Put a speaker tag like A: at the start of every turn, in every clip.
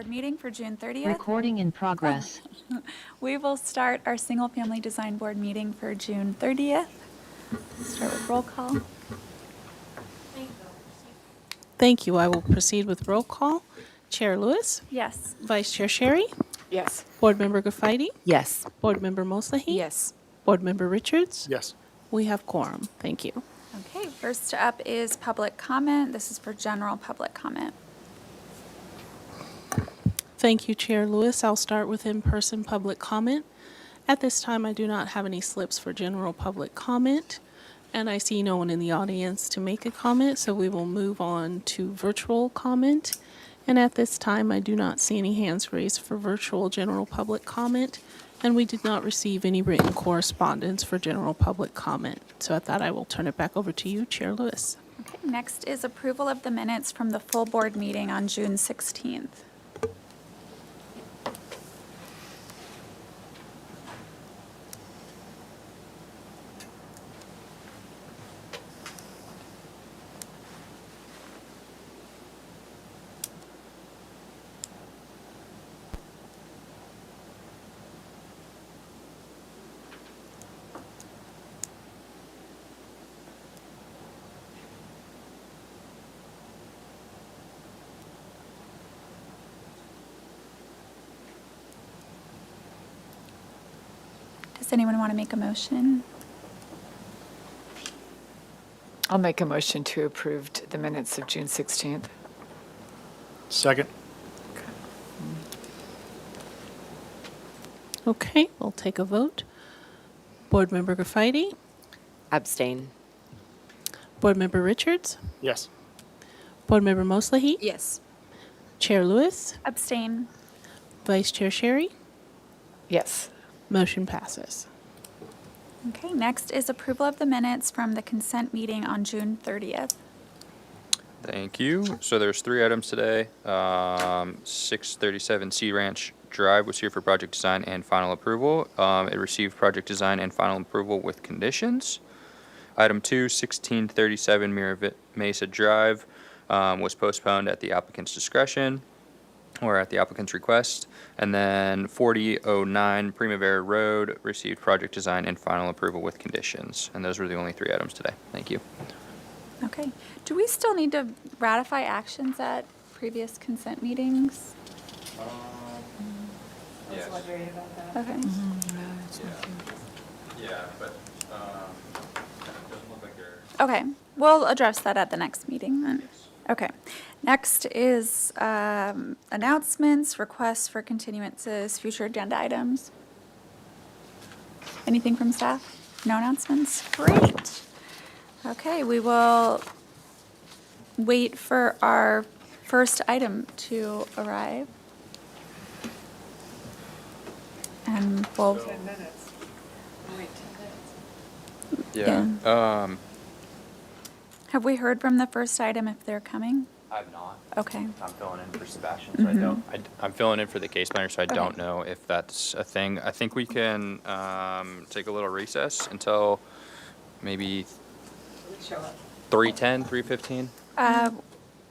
A: Board meeting for June 30th.
B: Recording in progress.
A: We will start our Single Family Design Board meeting for June 30th. Start with roll call.
C: Thank you. I will proceed with roll call. Chair Lewis.
A: Yes.
C: Vice Chair Sherry.
D: Yes.
C: Board Member Graffiti.
D: Yes.
C: Board Member Moslahi.
D: Yes.
C: Board Member Richards.
E: Yes.
C: We have quorum. Thank you.
A: Okay, first up is public comment. This is for general public comment.
C: Thank you, Chair Lewis. I'll start with in-person public comment. At this time, I do not have any slips for general public comment, and I see no one in the audience to make a comment, so we will move on to virtual comment. And at this time, I do not see any hands raised for virtual general public comment, and we did not receive any written correspondence for general public comment. So at that, I will turn it back over to you, Chair Lewis.
A: Okay, next is approval of the minutes from the full board meeting on June 16th. Does anyone want to make a motion?
D: I'll make a motion to approve the minutes of June 16th.
E: Second.
C: Okay, we'll take a vote. Board Member Graffiti.
F: Abstain.
C: Board Member Richards.
E: Yes.
C: Board Member Moslahi.
F: Yes.
C: Chair Lewis.
A: Abstain.
C: Vice Chair Sherry.
D: Yes.
C: Motion passes.
A: Okay, next is approval of the minutes from the consent meeting on June 30th.
G: Thank you. So there's 3 items today. 637 Sea Ranch Drive was here for project design and final approval. It received project design and final approval with conditions. Item 2, 1637 Mira Mesa Drive was postponed at the applicant's discretion or at the applicant's request. And then 4009 Primavera Road received project design and final approval with conditions. And those were the only 3 items today. Thank you.
A: Okay, do we still need to ratify actions at previous consent meetings?
G: Yes.
A: Okay.
G: Yeah, but doesn't look like they're.
A: Okay, we'll address that at the next meeting then. Okay, next is announcements, requests for continuances, future agenda items. Anything from staff? No announcements? Great. Okay, we will wait for our first item to arrive. And we'll,
D: 10 minutes. Wait, 10 minutes.
G: Yeah.
A: have we heard from the first item if they're coming?
H: I've not.
A: Okay.
H: I'm filling in for Sebastian, so I don't.
G: I'm filling in for the case planner, so I
A: Okay.
G: don't know if that's a thing. I think we can take a little recess until maybe 3:10, 3:15.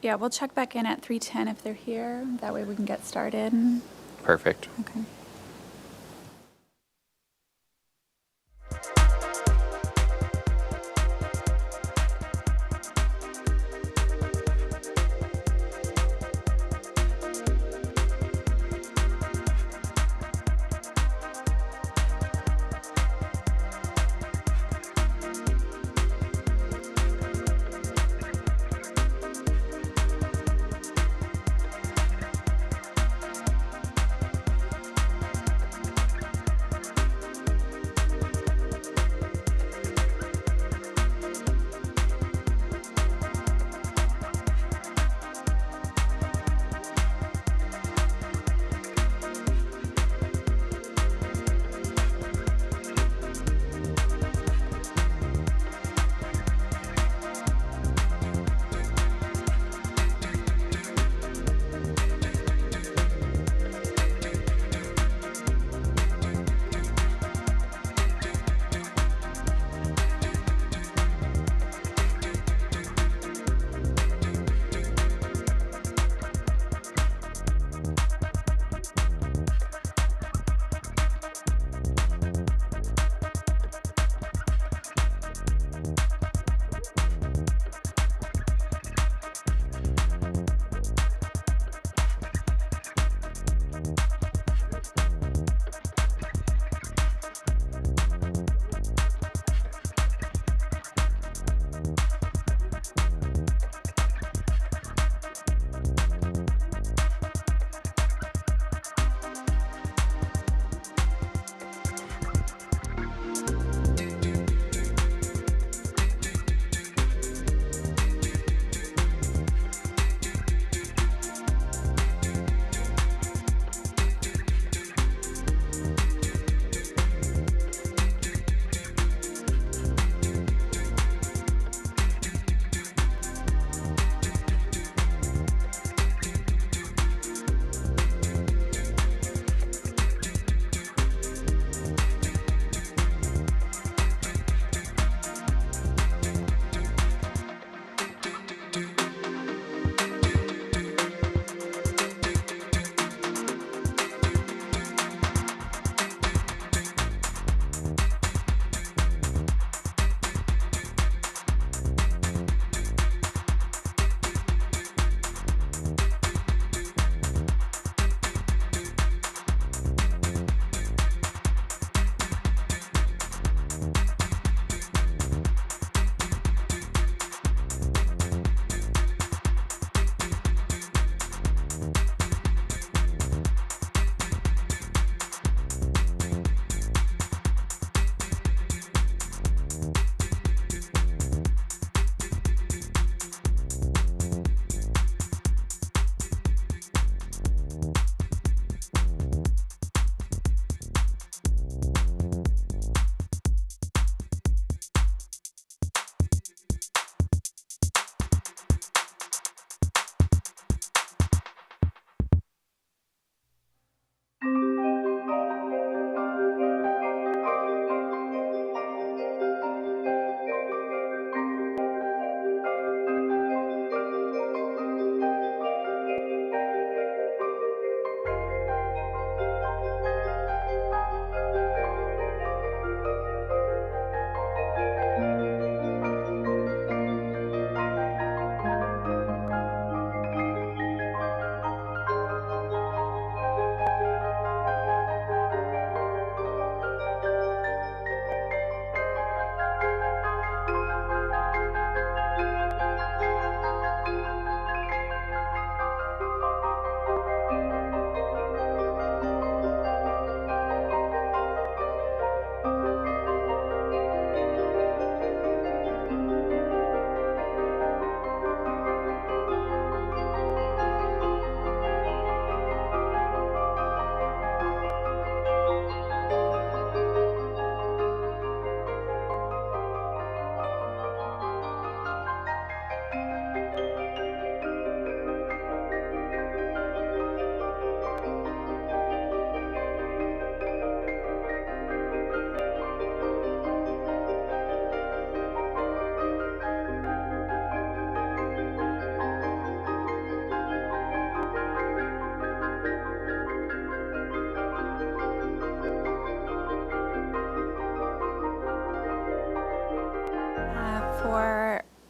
A: Yeah, we'll check back in at 3:10 if they're here. That way we can get started.
G: Perfect.
A: Okay.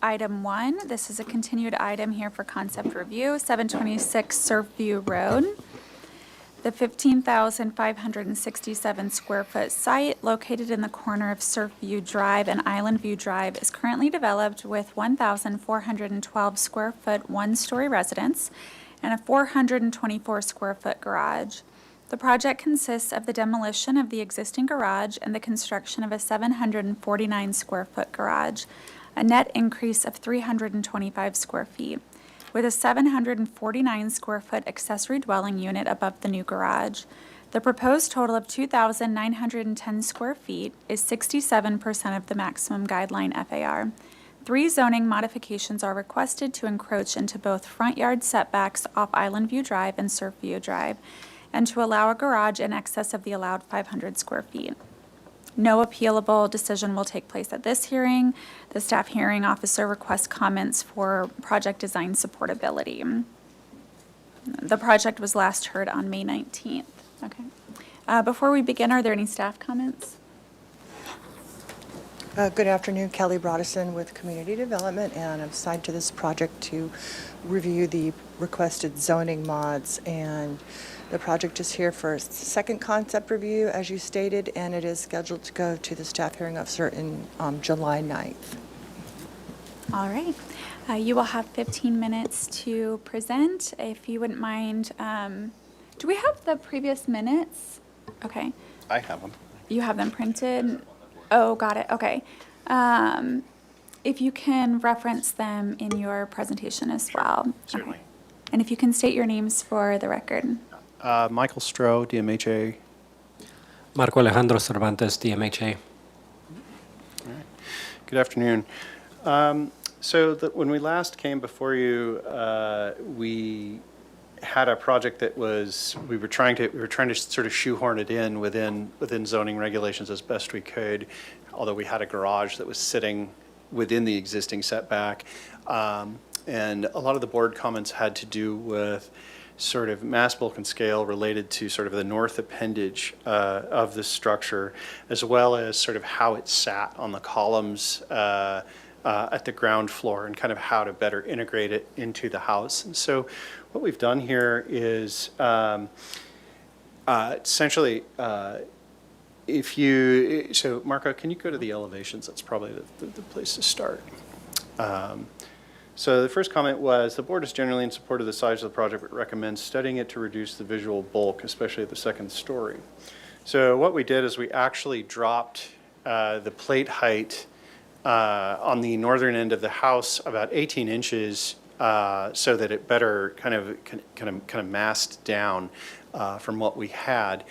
A: item 1. This is a continued item here for concept review, 726 Surfview Road. The 15,567 square foot site located in the corner of Surfview Drive and Island View Drive is currently developed with 1,412 square foot one-story residence and a 424 square foot garage. The project consists of the demolition of the existing garage and the construction of a 749 square foot garage, a net increase of 325 square feet, with a 749 square foot accessory dwelling unit above the new garage. The proposed total of 2,910 square feet is 67% of the maximum guideline FAR. 3 zoning modifications are requested to encroach into both front yard setbacks off Island View Drive and Surfview Drive, and to allow a garage in excess of the allowed 500 square feet. No appealable decision will take place at this hearing. The staff hearing officer requests comments for project design supportability. The project was last heard on May 19th. Okay. Before we begin, are there any staff comments?
B: Good afternoon, Kelly Broderson with Community Development, and I'm assigned to this project to review the requested zoning mods. And the project is here for a second concept review, as you stated, and it is scheduled to go to the staff hearing officer in July 9th.
A: All right. You will have 15 minutes to present. If you wouldn't mind, do we have the previous minutes? Okay.
E: I have them.
A: You have them printed? Oh, got it. Okay. If you can reference them in your presentation as well.
E: Certainly.
A: Okay. And if you can state your names for the record.
E: Michael Stroh, DMHA.
F: Marco Alejandro Cervantes, DMHA.
E: Good afternoon. When we last came before you, we had a project that we were trying to sort of shoehorn it in within zoning regulations as best we could, although we had a garage that was sitting within the existing setback. And a lot of the board comments had to do with sort of mass bulk and scale related to sort of the north appendage of the structure, as well as sort of how it sat on the columns at the ground floor, and kind of how to better integrate it into the house. And so what we've done here is essentially, so Marco, can you go to the elevations? That's probably the place to start. So the first comment was, the board is generally in support of the size of the project, but recommends studying it to reduce the visual bulk, especially at the second story. So what we did is we actually dropped the plate height on the northern end of the house about 18 inches so that it better kind of masked down from what we had.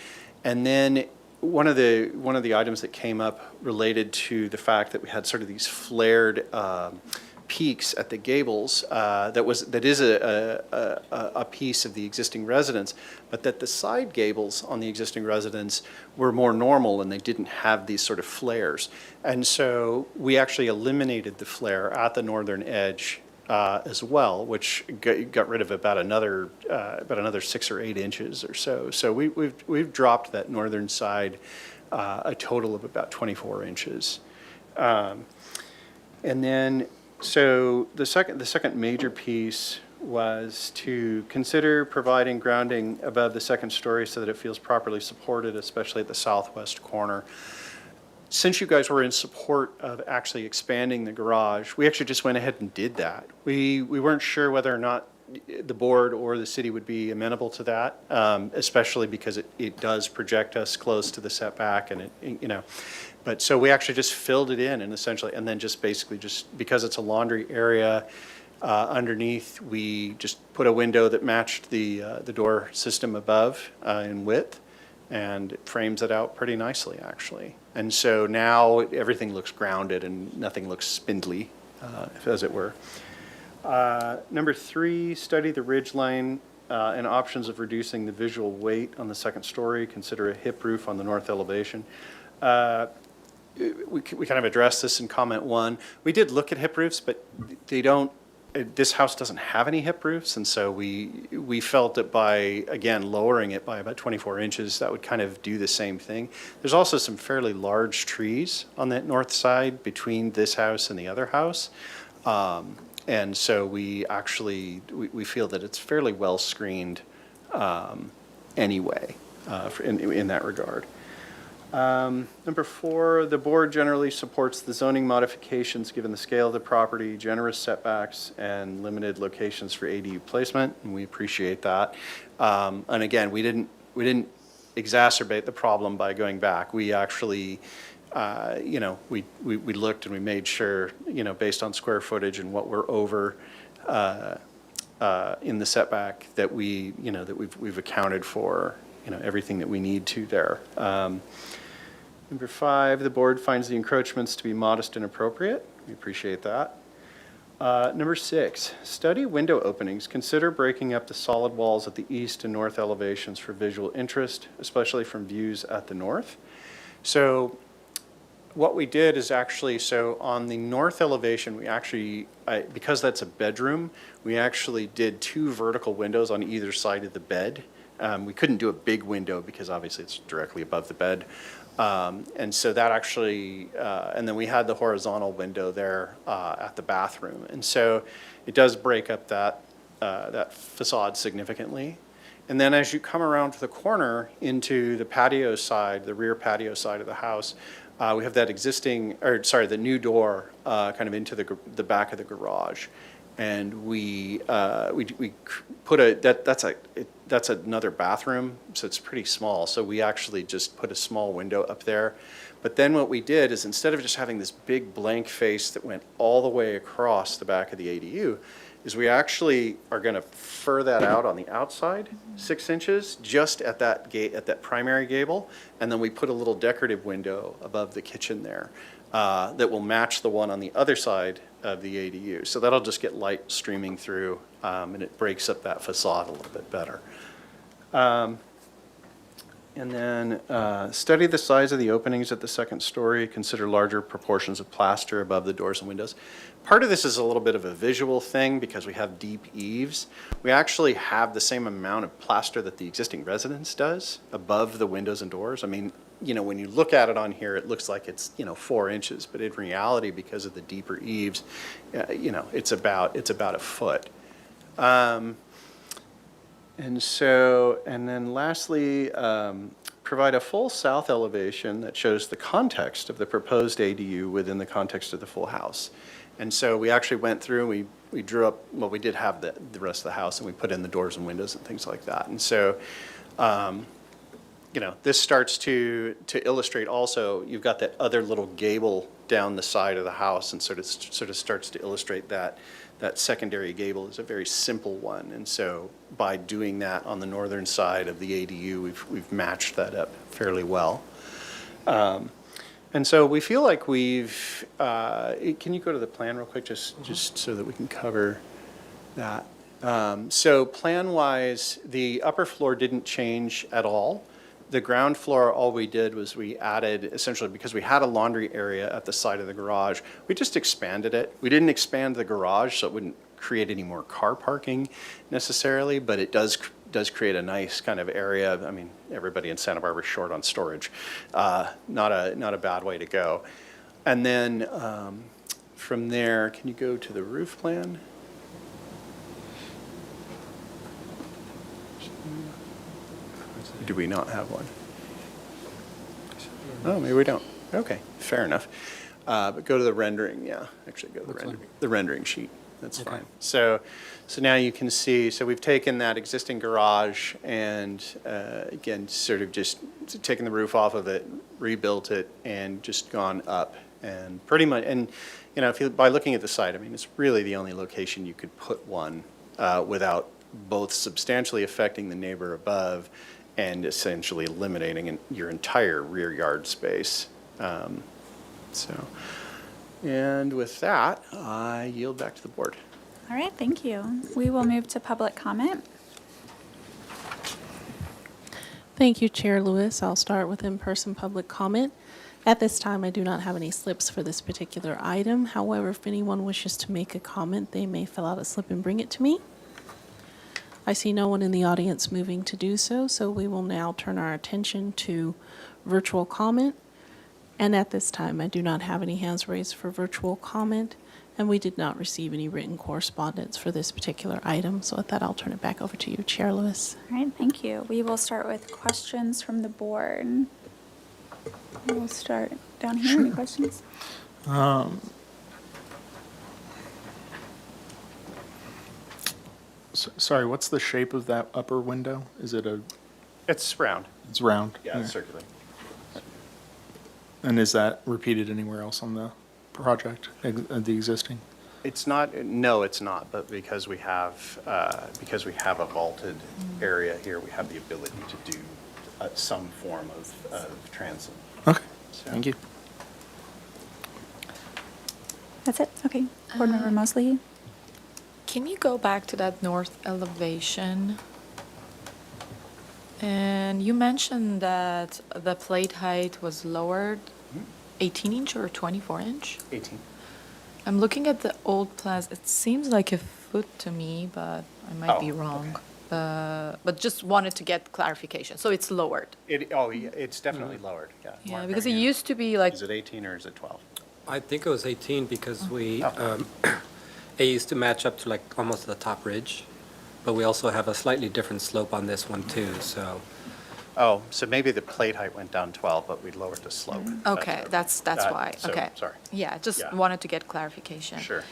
E: And then one of the items that came up related to the fact that we had sort of these flared peaks at the gables that is a piece of the existing residence, but that the side gables on the existing residence were more normal and they didn't have these sort of flares. And so we actually eliminated the flare at the northern edge as well, which got rid of about another 6 or 8 inches or so. So we've dropped that northern side a total of about 24 inches. And then so the second major piece was to consider providing grounding above the second story so that it feels properly supported, especially at the southwest corner. Since you guys were in support of actually expanding the garage, we actually just went ahead and did that. We weren't sure whether or not the board or the city would be amenable to that, especially because it does project us close to the setback, and But so we actually just filled it in, and essentially, and then just basically because it's a laundry area underneath, we just put a window that matched the door system above in width, and it frames it out pretty nicely, actually. And so now everything looks grounded and nothing looks spindly, as it were. Number 3, study the ridge line and options of reducing the visual weight on the second story. Consider a hip roof on the north elevation. We kind of addressed this in comment 1. We did look at hip roofs, but they don't. This house doesn't have any hip roofs, and so we felt that by, again, lowering it by about 24 inches, that would kind of do the same thing. There's also some fairly large trees on that north side between this house and the other house. And so we actually, we feel that it's fairly well screened anyway in that regard. Number 4, the board generally supports the zoning modifications given the scale of the property, generous setbacks, and limited locations for ADU placement, and we appreciate that. And again, we didn't exacerbate the problem by going back. We actually, we looked and we made sure, based on square footage and what we're over in the setback, that we've accounted for, everything that we need to there. Number 5, the board finds the encroachments to be modest and appropriate. We appreciate that. Number 6, study window openings. Consider breaking up the solid walls at the east and north elevations for visual interest, especially from views at the north. So what we did is actually, so on the north elevation, we actually, because that's a bedroom, we actually did 2 vertical windows on either side of the bed. We couldn't do a big window because obviously it's directly above the bed. And so that actually, and then we had the horizontal window there at the bathroom. And so it does break up that facade significantly. And then as you come around to the corner into the patio side, the rear patio side of the house, we have that the new door kind of into the back of the garage. And we put that's another bathroom, so it's pretty small. So we actually just put a small window up there. But then what we did is, instead of just having this big blank face that went all the way across the back of the ADU, is we actually are going to fur that out on the outside 6 inches, just at that gate, at that primary gable, and then we put a little decorative window above the kitchen there that will match the one on the other side of the ADU. So that'll just get light streaming through, and it breaks up that facade a little bit better. And then study the size of the openings at the second story. Consider larger proportions of plaster above the doors and windows. Part of this is a little bit of a visual thing because we have deep eaves. We actually have the same amount of plaster that the existing residence does above the windows and doors. I mean, when you look at it on here, it looks like it's, 4 inches, but in reality, because of the deeper eaves, it's about a foot. And then lastly, provide a full south elevation that shows the context of the proposed ADU within the context of the full house. And so we actually went through and we drew up, well, we did have the rest of the house, and we put in the doors and windows and things like that. And so, this starts to illustrate also, you've got that other little gable down the side of the house, and sort of starts to illustrate that secondary gable is a very simple one. And so by doing that on the northern side of the ADU, we've matched that up fairly well. And so we feel like we've, can you go to the plan real quick, just so that we can cover that? So plan-wise, the upper floor didn't change at all. The ground floor, all we did was we added, essentially, because we had a laundry area at the side of the garage, we just expanded it. We didn't expand the garage, so it wouldn't create any more car parking necessarily, but it does create a nice kind of area. I mean, everybody in Santa Barbara is short on storage. Not a bad way to go. And then from there, can you go to the roof plan? Do we not have one? Oh, maybe we don't. Okay, fair enough. But go to the rendering, yeah. Actually, go to the rendering sheet. That's fine. So now you can see, so we've taken that existing garage and, again, sort of just taken the roof off of it, rebuilt it, and just gone up. And pretty much, and, by looking at the site, I mean, it's really the only location you could put one without both substantially affecting the neighbor above and essentially eliminating your entire rear yard space. And with that, I yield back to the board.
A: All right, thank you. We will move to public comment.
C: Thank you, Chair Lewis. I'll start with in-person public comment. At this time, I do not have any slips for this particular item. However, if anyone wishes to make a comment, they may fill out a slip and bring it to me. I see no one in the audience moving to do so, so we will now turn our attention to virtual comment. And at this time, I do not have any hands raised for virtual comment. And we did not receive any written correspondence for this particular item. So with that, I'll turn it back over to you, Chair Lewis.
A: All right, thank you. We will start with questions from the board. We'll start down here. Any questions?
I: Sorry, what's the shape of that upper window? Is it
E: It's round.
I: it's round?
E: Yeah, it's circular.
I: And is that repeated anywhere else on the project, the existing?
E: It's not, no, it's not, but because we have a vaulted area here, we have the ability to do some form of transit.
I: Okay,
E: So-
I: thank you.
A: That's it? Okay. Board Member Mosley?
J: Can you go back to that north elevation? And you mentioned that the plate height was lowered 18 inch or 24 inch?
E: 18.
J: I'm looking at the old plans. It seems like a foot to me, but I might be
E: Oh,
J: wrong. But just wanted to get clarification. So it's lowered.
E: Yeah, it's definitely lowered, yeah.
J: Yeah,
E: Mark,
J: because it
E: right here.
J: used to be like,
E: Is it 18 or is it 12?
F: I think it was 18 because it used to match up to like almost the top ridge, but we also have a slightly different slope on this one too, so.
E: Oh, so maybe the plate height went down 12, but we lowered the slope.
J: okay, that's why.
E: So,
J: Okay.
E: sorry.
J: Yeah, just
E: Yeah.
J: wanted to get clarification.
E: Sure.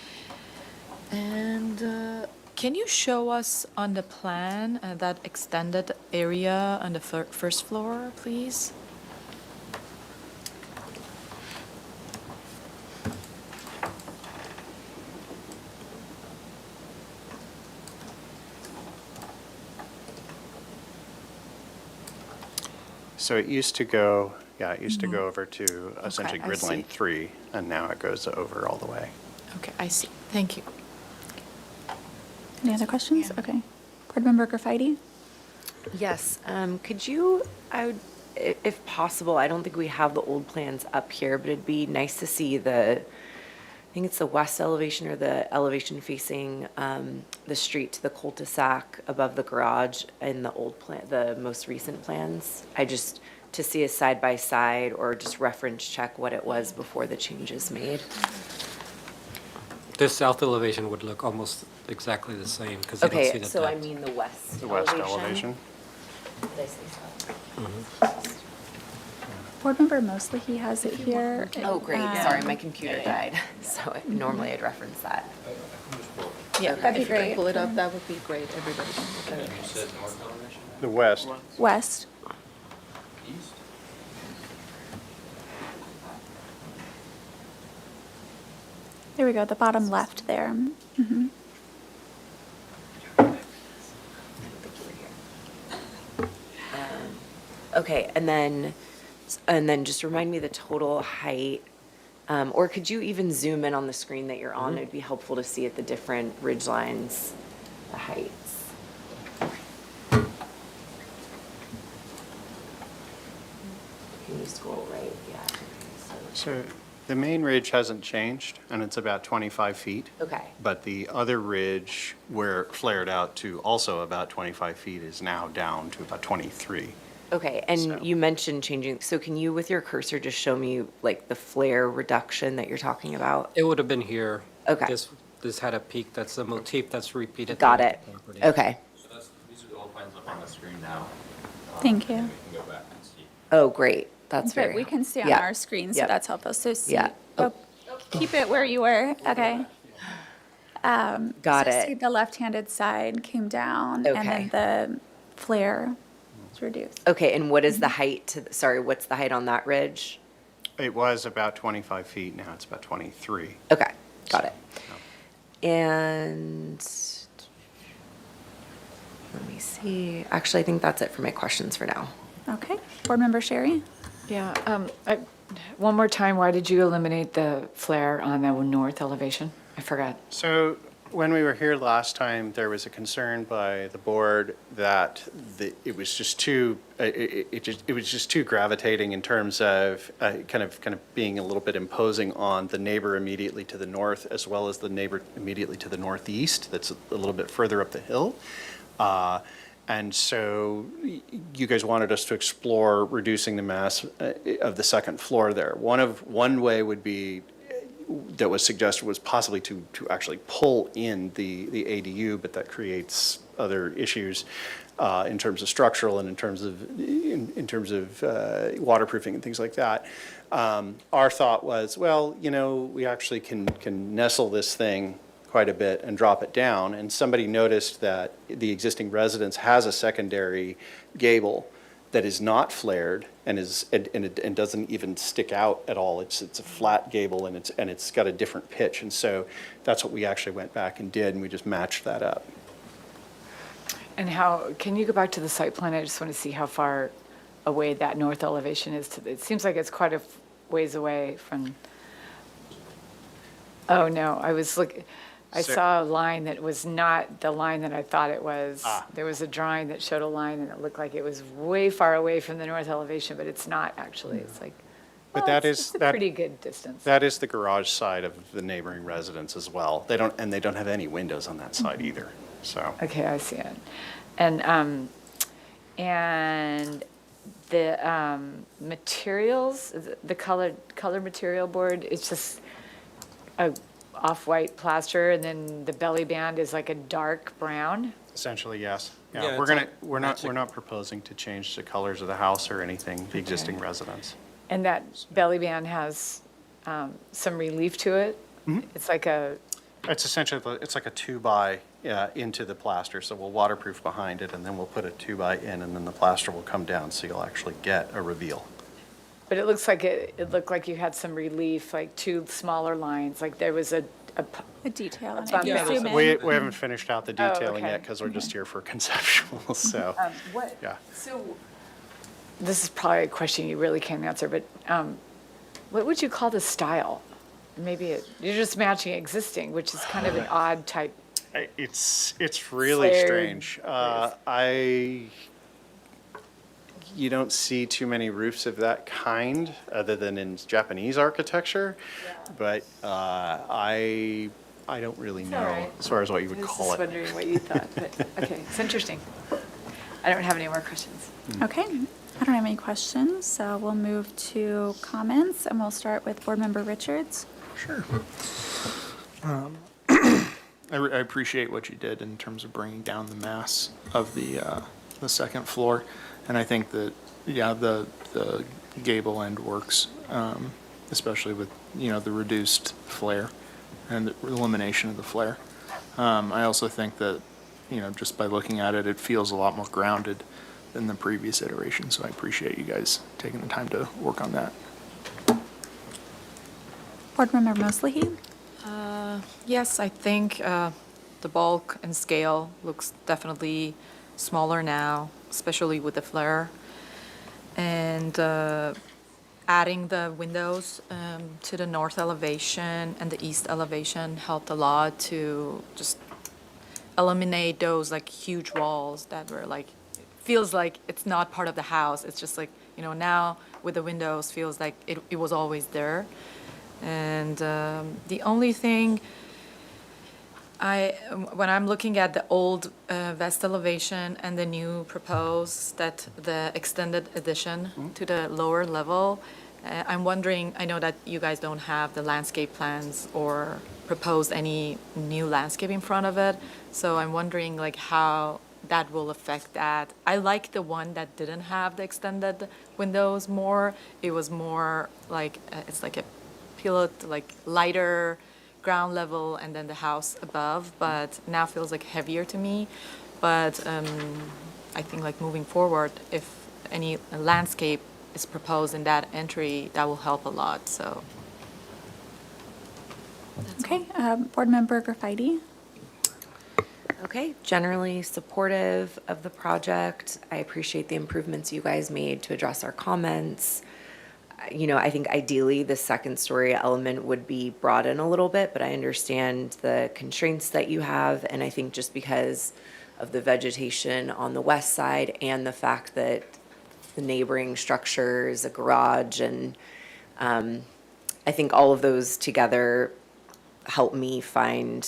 J: And can you show us on the plan that extended area on the first floor, please?
E: So it used to go, it used to go over to essentially
J: I
E: grid line
J: see.
E: 3, and now it goes over all the way.
J: Okay, I see. Thank you.
A: Any other questions? Okay. Board Member Graffiti?
K: Yes, could you, if possible, I don't think we have the old plans up here, but it'd be nice to see I think it's the west elevation or the elevation facing the street to the cul-de-sac above the garage in the old plan, the most recent plans. To see a side-by-side or just reference check what it was before the changes made.
F: This south elevation would look almost exactly the same because you don't see
K: Okay,
F: the
K: so I
F: depth.
K: mean the west
E: The west elevation.
K: Did I say so?
A: Board Member Mosley, he has it here.
K: Oh, great, sorry, my computer died, so normally I'd reference that.
J: Yeah,
A: That'd be
J: if you could
A: great.
J: pull it up, that would be great. Everybody can look at it.
E: The west.
A: West. There we go, the bottom left there. Mhm.
K: Okay, and then just remind me the total height, or could you even zoom in on the screen that you're on? It'd be helpful to see at the different ridge lines, the heights. Can you scroll right? Yeah.
E: So the main ridge hasn't changed, and it's about 25 feet.
K: Okay.
E: But the other ridge, where it flared out to also about 25 feet, is now down to about 23.
K: Okay,
E: So-
K: and you mentioned changing, so can you, with your cursor, just show me like the flare reduction that you're talking about?
F: It would have been here.
K: Okay.
F: This had a peak, that's a motif that's repeated.
K: Got
F: throughout
K: it.
F: the property.
K: Okay.
H: So these are the old plans up on the screen now.
A: Thank you.
H: We can go back and see.
K: Oh, great. That's
A: Right,
K: very.
A: we can see on
K: yeah.
A: our screen, so
K: Yep.
A: that's helpful. So see,
K: Yeah.
A: oh, keep it where you were, okay.
K: Got
A: So see
K: it.
A: the left-handed side came down, and
K: Okay.
A: then the flare was reduced.
K: Okay, and what is the height sorry, what's the height on that ridge?
E: It was about 25 feet, now it's about 23.
K: Okay, got it. And let me see. Actually, I think that's it for my questions for now.
A: Okay, Board Member Sherry?
D: Yeah, one more time, why did you eliminate the flare on the north elevation? I forgot.
E: So when we were here last time, there was a concern by the board that it was just too, it was just too gravitating in terms of kind of being a little bit imposing on the neighbor immediately to the north, as well as the neighbor immediately to the northeast, that's a little bit further up the hill. And so you guys wanted us to explore reducing the mass of the second floor there. One way would be that was suggested was possibly to actually pull in the ADU, but that creates other issues in terms of structural and in terms of waterproofing and things like that. Our thought was, well, we actually can nestle this thing quite a bit and drop it down. And somebody noticed that the existing residence has a secondary gable that is not flared and doesn't even stick out at all. It's a flat gable and it's got a different pitch. And so that's what we actually went back and did, and we just matched that up.
D: And can you go back to the site plan? I just want to see how far away that north elevation is. It seems like it's quite a ways away from, oh no, I saw a line that was not the line that I thought it was. There was a drawing that showed a line and it looked like it was way far away from the north elevation, but it's not actually. It's like,
E: But
D: it's a pretty good distance.
E: That is the garage side of the neighboring residence as well. They don't have any windows on that side either, so.
D: Okay, I see it. And the materials, the color material board, it's just a off-white plaster, and then the belly band is like a dark brown.
E: Essentially, yes.
F: Yeah,
E: Yeah,
F: it's
E: we're not proposing to change the colors of the house or anything, the existing residence.
D: And that belly band has some relief to it. It's like
E: It's essentially, it's like a 2x into the plaster, so we'll waterproof behind it, and then we'll put a 2x in, and then the plaster will come down, so you'll actually get a reveal.
D: but it looks like it looked like you had some relief, like two smaller lines, like there was a
A: detail. And
D: bump
A: if you
D: out.
A: zoom in,
E: We haven't finished out the detailing
D: okay.
E: yet, because we're just here for conceptual, so, yeah.
D: So, this is probably a question you really can't answer, but what would you call the style? Maybe you're just matching existing, which is kind of an odd type.
E: It's really
D: Flared.
E: strange. You don't see too many roofs of that kind, other than in Japanese architecture, but I don't really know
D: all right.
E: as far as what you would
D: I was
E: call
D: just
E: it.
D: wondering what you thought, but, okay, it's interesting. I don't have any more questions.
A: Okay, I don't have any questions, so we'll move to comments, and we'll start with Board Member Richards.
I: Sure. I appreciate what you did in terms of bringing down the mass of the second floor, and I think that the gable end works, especially with the reduced flare and the elimination of the flare. I also think that just by looking at it, it feels a lot more grounded than the previous iteration. So I appreciate you guys taking the time to work on that.
A: Board Member Mosley?
J: Yes, I think the bulk and scale looks definitely smaller now, especially with the flare. And adding the windows to the north elevation and the east elevation helped a lot to just eliminate those like huge walls that were like, feels like it's not part of the house. It's just like, now with the windows feels like it was always there. And the only thing when I'm looking at the old west elevation and the new proposed, that the extended addition to the lower level, I'm wondering, I know that you guys don't have the landscape plans or proposed any new landscape in front of it, so I'm wondering like how that will affect that. I like the one that didn't have the extended windows more. It was more like, it's like a pilot, like lighter ground level and then the house above, but now feels like heavier to me. But I think like moving forward, if any landscape is proposed in that entry, that will help a lot, so.
A: Okay, Board Member Graffiti?
K: Okay, generally supportive of the project. I appreciate the improvements you guys made to address our comments. I think ideally the second story element would be brought in a little bit, but I understand the constraints that you have. And I think just because of the vegetation on the west side and the fact that the neighboring structures, a garage, and I think all of those together help me find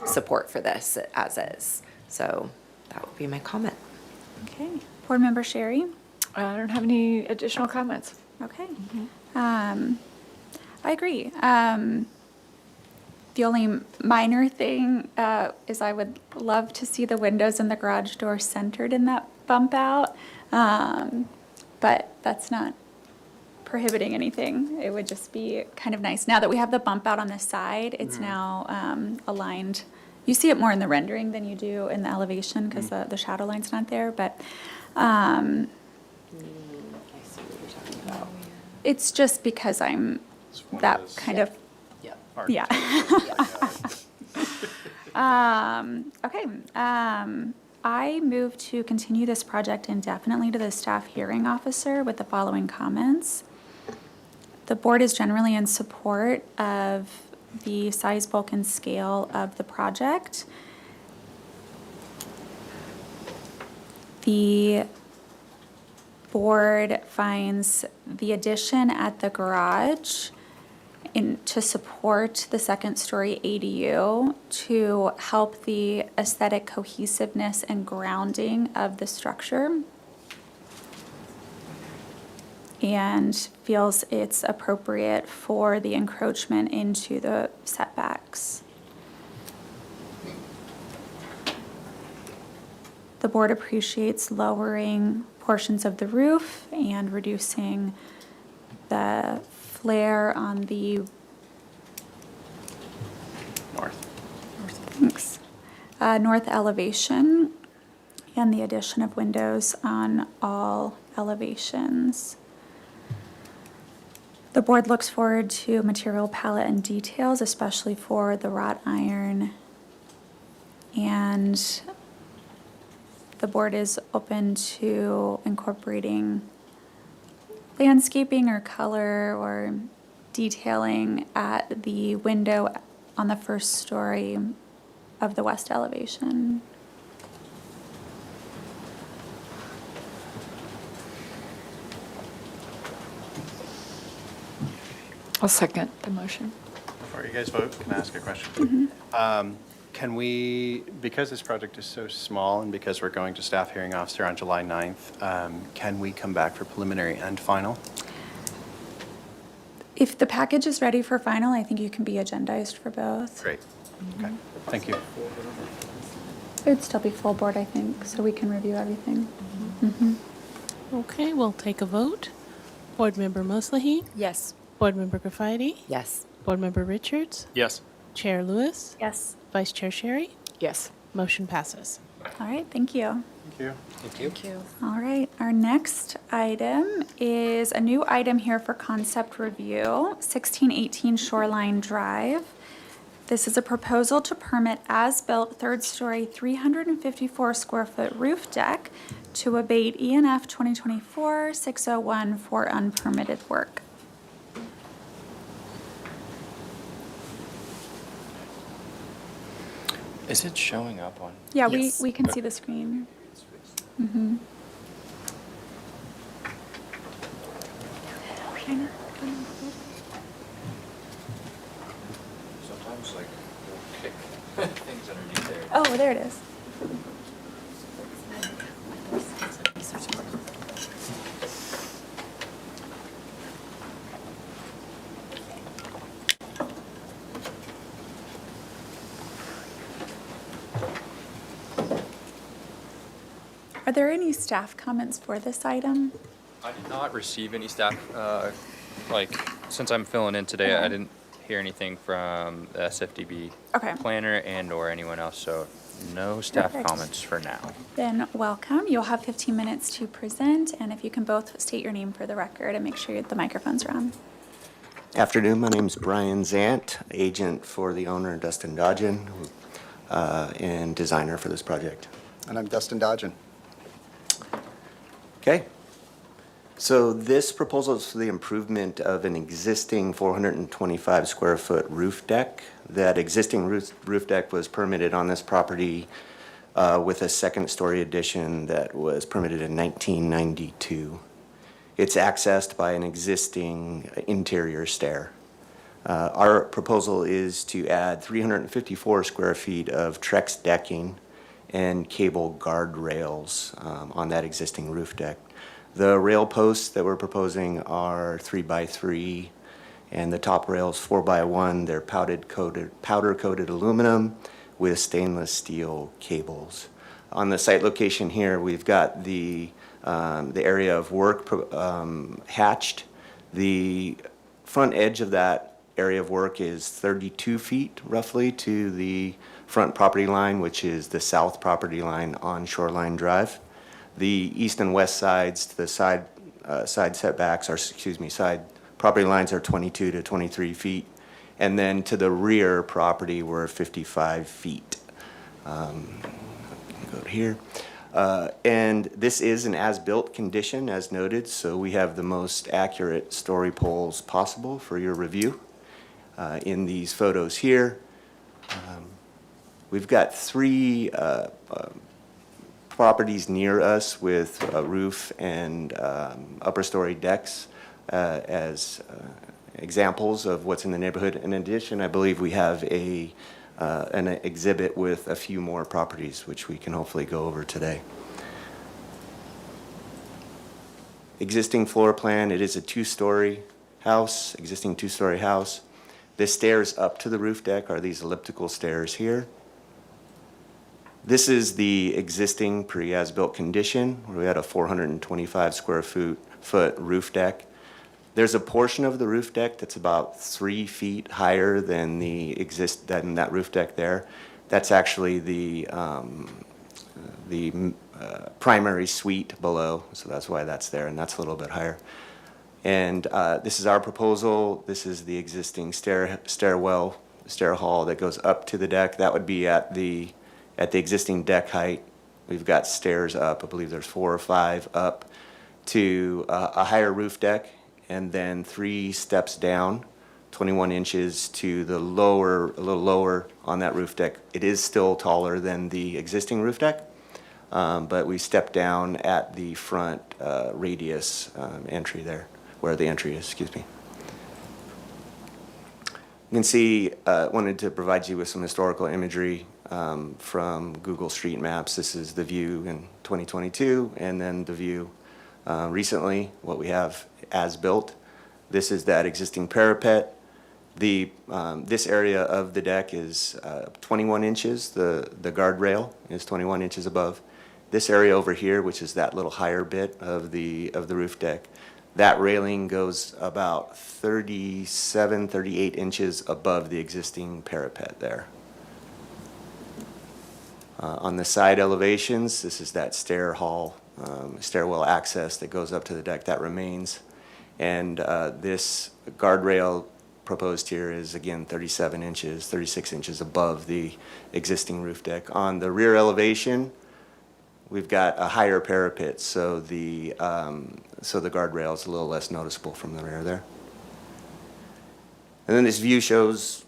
K: support for this as is. So that would be my comment.
A: Okay, Board Member Sherry?
D: I don't have any additional comments.
A: Okay. I agree. The only minor thing is I would love to see the windows and the garage door centered in that bump out, but that's not prohibiting anything. It would just be kind of nice. Now that we have the bump out on the side, it's now aligned. You see it more in the rendering than you do in the elevation because the shadow line's not there, but
K: I see what you're talking about.
A: it's just because I'm that kind of,
K: Yep.
A: yeah. Okay, I move to continue this project indefinitely to the staff hearing officer with the following comments. The board is generally in support of the size, bulk, and scale of the project. The board finds the addition at the garage to support the second-story ADU to help the aesthetic cohesiveness and grounding of the structure, and feels it's appropriate for the encroachment into the setbacks. The board appreciates lowering portions of the roof and reducing the flare on the north elevation, and the addition of windows on all elevations. The board looks forward to material palette and details, especially for the wrought iron, and the board is open to incorporating landscaping or color or detailing at the window on the first story of the west elevation.
D: I'll second the motion.
E: Before you guys vote, can I ask a question? Can we, because this project is so small and because we're going to staff hearing officer on July 9th, can we come back for preliminary and final?
A: If the package is ready for final, I think you can be agendized for both.
E: Great. Okay, thank you.
A: It would still be full board, I think, so we can review everything. Mhm.
C: Okay, we'll take a vote. Board Member Moslehy,
D: Yes.
C: Board Member Graffiti,
K: Yes.
C: Board Member Richards,
I: Yes.
C: Chair Lewis,
A: Yes.
C: Vice Chair Sherry.
D: Yes.
C: Motion passes.
A: All right, thank you.
E: Thank you.
F: Thank you.
A: All right, our next item is a new item here for concept review, 1618 Shoreline Drive. This is a proposal to permit as-built third-story 354 square foot roof deck to abate ENF 2024-601 for unpermitted work.
H: Is it showing up on?
A: Yeah,
K: Yes.
A: we can see the screen. Mm-hmm.
H: Sometimes like it'll kick things underneath there.
A: Oh, there it is. Are there any staff comments for this item?
G: I did not receive any staff, since I'm filling in today, I didn't hear anything from the SFDB
A: Okay.
G: planner and/or anyone else, so no staff
A: Perfect.
G: comments for now.
A: Then welcome. You'll have 15 minutes to present, and if you can both state your name for the record and make sure the microphones are on.
L: Afternoon, my name's Brian Zant, agent for the owner, Dustin Dodgen, and designer for this project.
M: And I'm Dustin Dodgen.
L: Okay. So this proposal is for the improvement of an existing 425 square foot roof deck. That existing roof deck was permitted on this property with a second story addition that was permitted in 1992. It's accessed by an existing interior stair. Our proposal is to add 354 square feet of Trex decking and cable guardrails on that existing roof deck. The rail posts that we're proposing are 3x3 And the top rail's 4x1. They're powder-coated aluminum with stainless steel cables. On the site location here, we've got the area of work hatched. The front edge of that area of work is 32 feet roughly to the front property line, which is the south property line on Shoreline Drive. The east and west sides, the side setbacks are, side property lines are 22 to 23 feet. And then to the rear property, we're 55 feet. Go to here. And this is an as-built condition, as noted, so we have the most accurate story poles possible for your review. In these photos here, we've got 3 properties near us with roof and upper story decks as examples of what's in the neighborhood. In addition, I believe we have an exhibit with a few more properties, which we can hopefully go over today. Existing floor plan, it is a 2-story house, existing 2-story house. The stairs up to the roof deck are these elliptical stairs here. This is the existing pre-as-built condition, where we had a 425 square foot roof deck. There's a portion of the roof deck that's about 3 feet higher than than that roof deck there. That's actually the primary suite below, so that's why that's there, and that's a little bit higher. And this is our proposal. This is the existing stair hall that goes up to the deck. That would be at the existing deck height. We've got stairs up. I believe there's 4 or 5 up to a higher roof deck, and then 3 steps down, 21 inches to the lower, a little lower on that roof deck. It is still taller than the existing roof deck, but we step down at the front radius entry there, where the entry is, excuse me. You can see, wanted to provide you with some historical imagery from Google Street Maps. This is the view in 2022, and then the view recently, what we have as built. This is that existing parapet. This area of the deck is 21 inches. The guardrail is 21 inches above. This area over here, which is that little higher bit of the roof deck, that railing goes about 37, 38 inches above the existing parapet there. On the side elevations, this is that stairwell access that goes up to the deck that remains. And this guardrail proposed here is, again, 37 inches, 36 inches above the existing roof deck. On the rear elevation, we've got a higher parapet, so the guardrail is a little less noticeable from the rear there. And then this view shows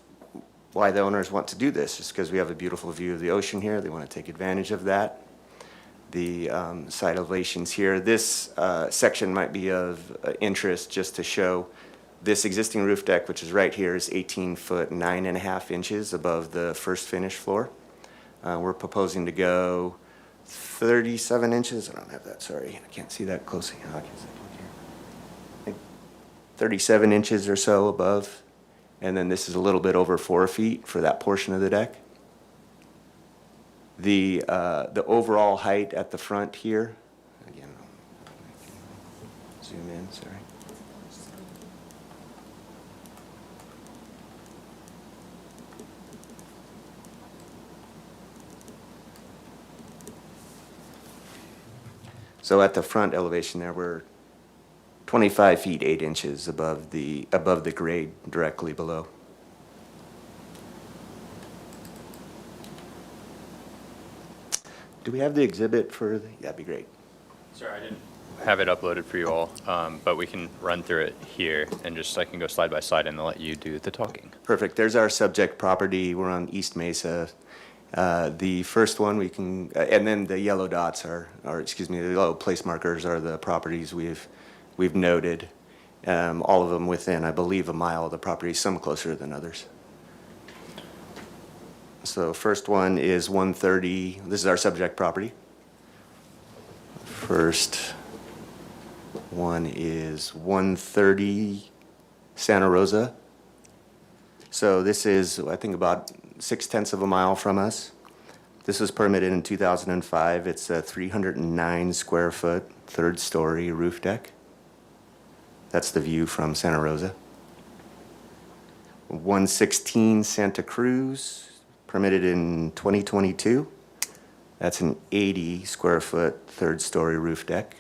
L: why the owners want to do this, just because we have a beautiful view of the ocean here. They want to take advantage of that. The side elevations here. This section might be of interest just to show this existing roof deck, which is right here, is 18 foot 9.5 inches above the first finished floor. We're proposing to go 37 inches. I don't have that, sorry. I can't see that closely. Oh, I can see it here. 37 inches or so above. And then this is a little bit over 4 feet for that portion of the deck. The overall height at the front here, again, zoom in, sorry. So at the front elevation there, we're 25 feet 8 inches above the grade directly below. Do we have the exhibit for that'd be great.
G: Sorry, I didn't have it uploaded for you all, but we can run through it here and just I can go slide by slide and let you do the talking.
L: Perfect. There's our subject property. We're on East Mesa. The first one we can, and then the yellow dots the yellow place markers are the properties we've noted. All of them within, I believe, a mile of the property, some closer than others. So first one is 130. This is our subject property. First one is 137 Santa Rosa. So this is, I think, about 0.6 of a mile from us. This was permitted in 2005. It's a 309 square foot, third story roof deck. That's the view from Santa Rosa. 116 Santa Cruz, permitted in 2022. That's an 80 square foot, third story roof deck.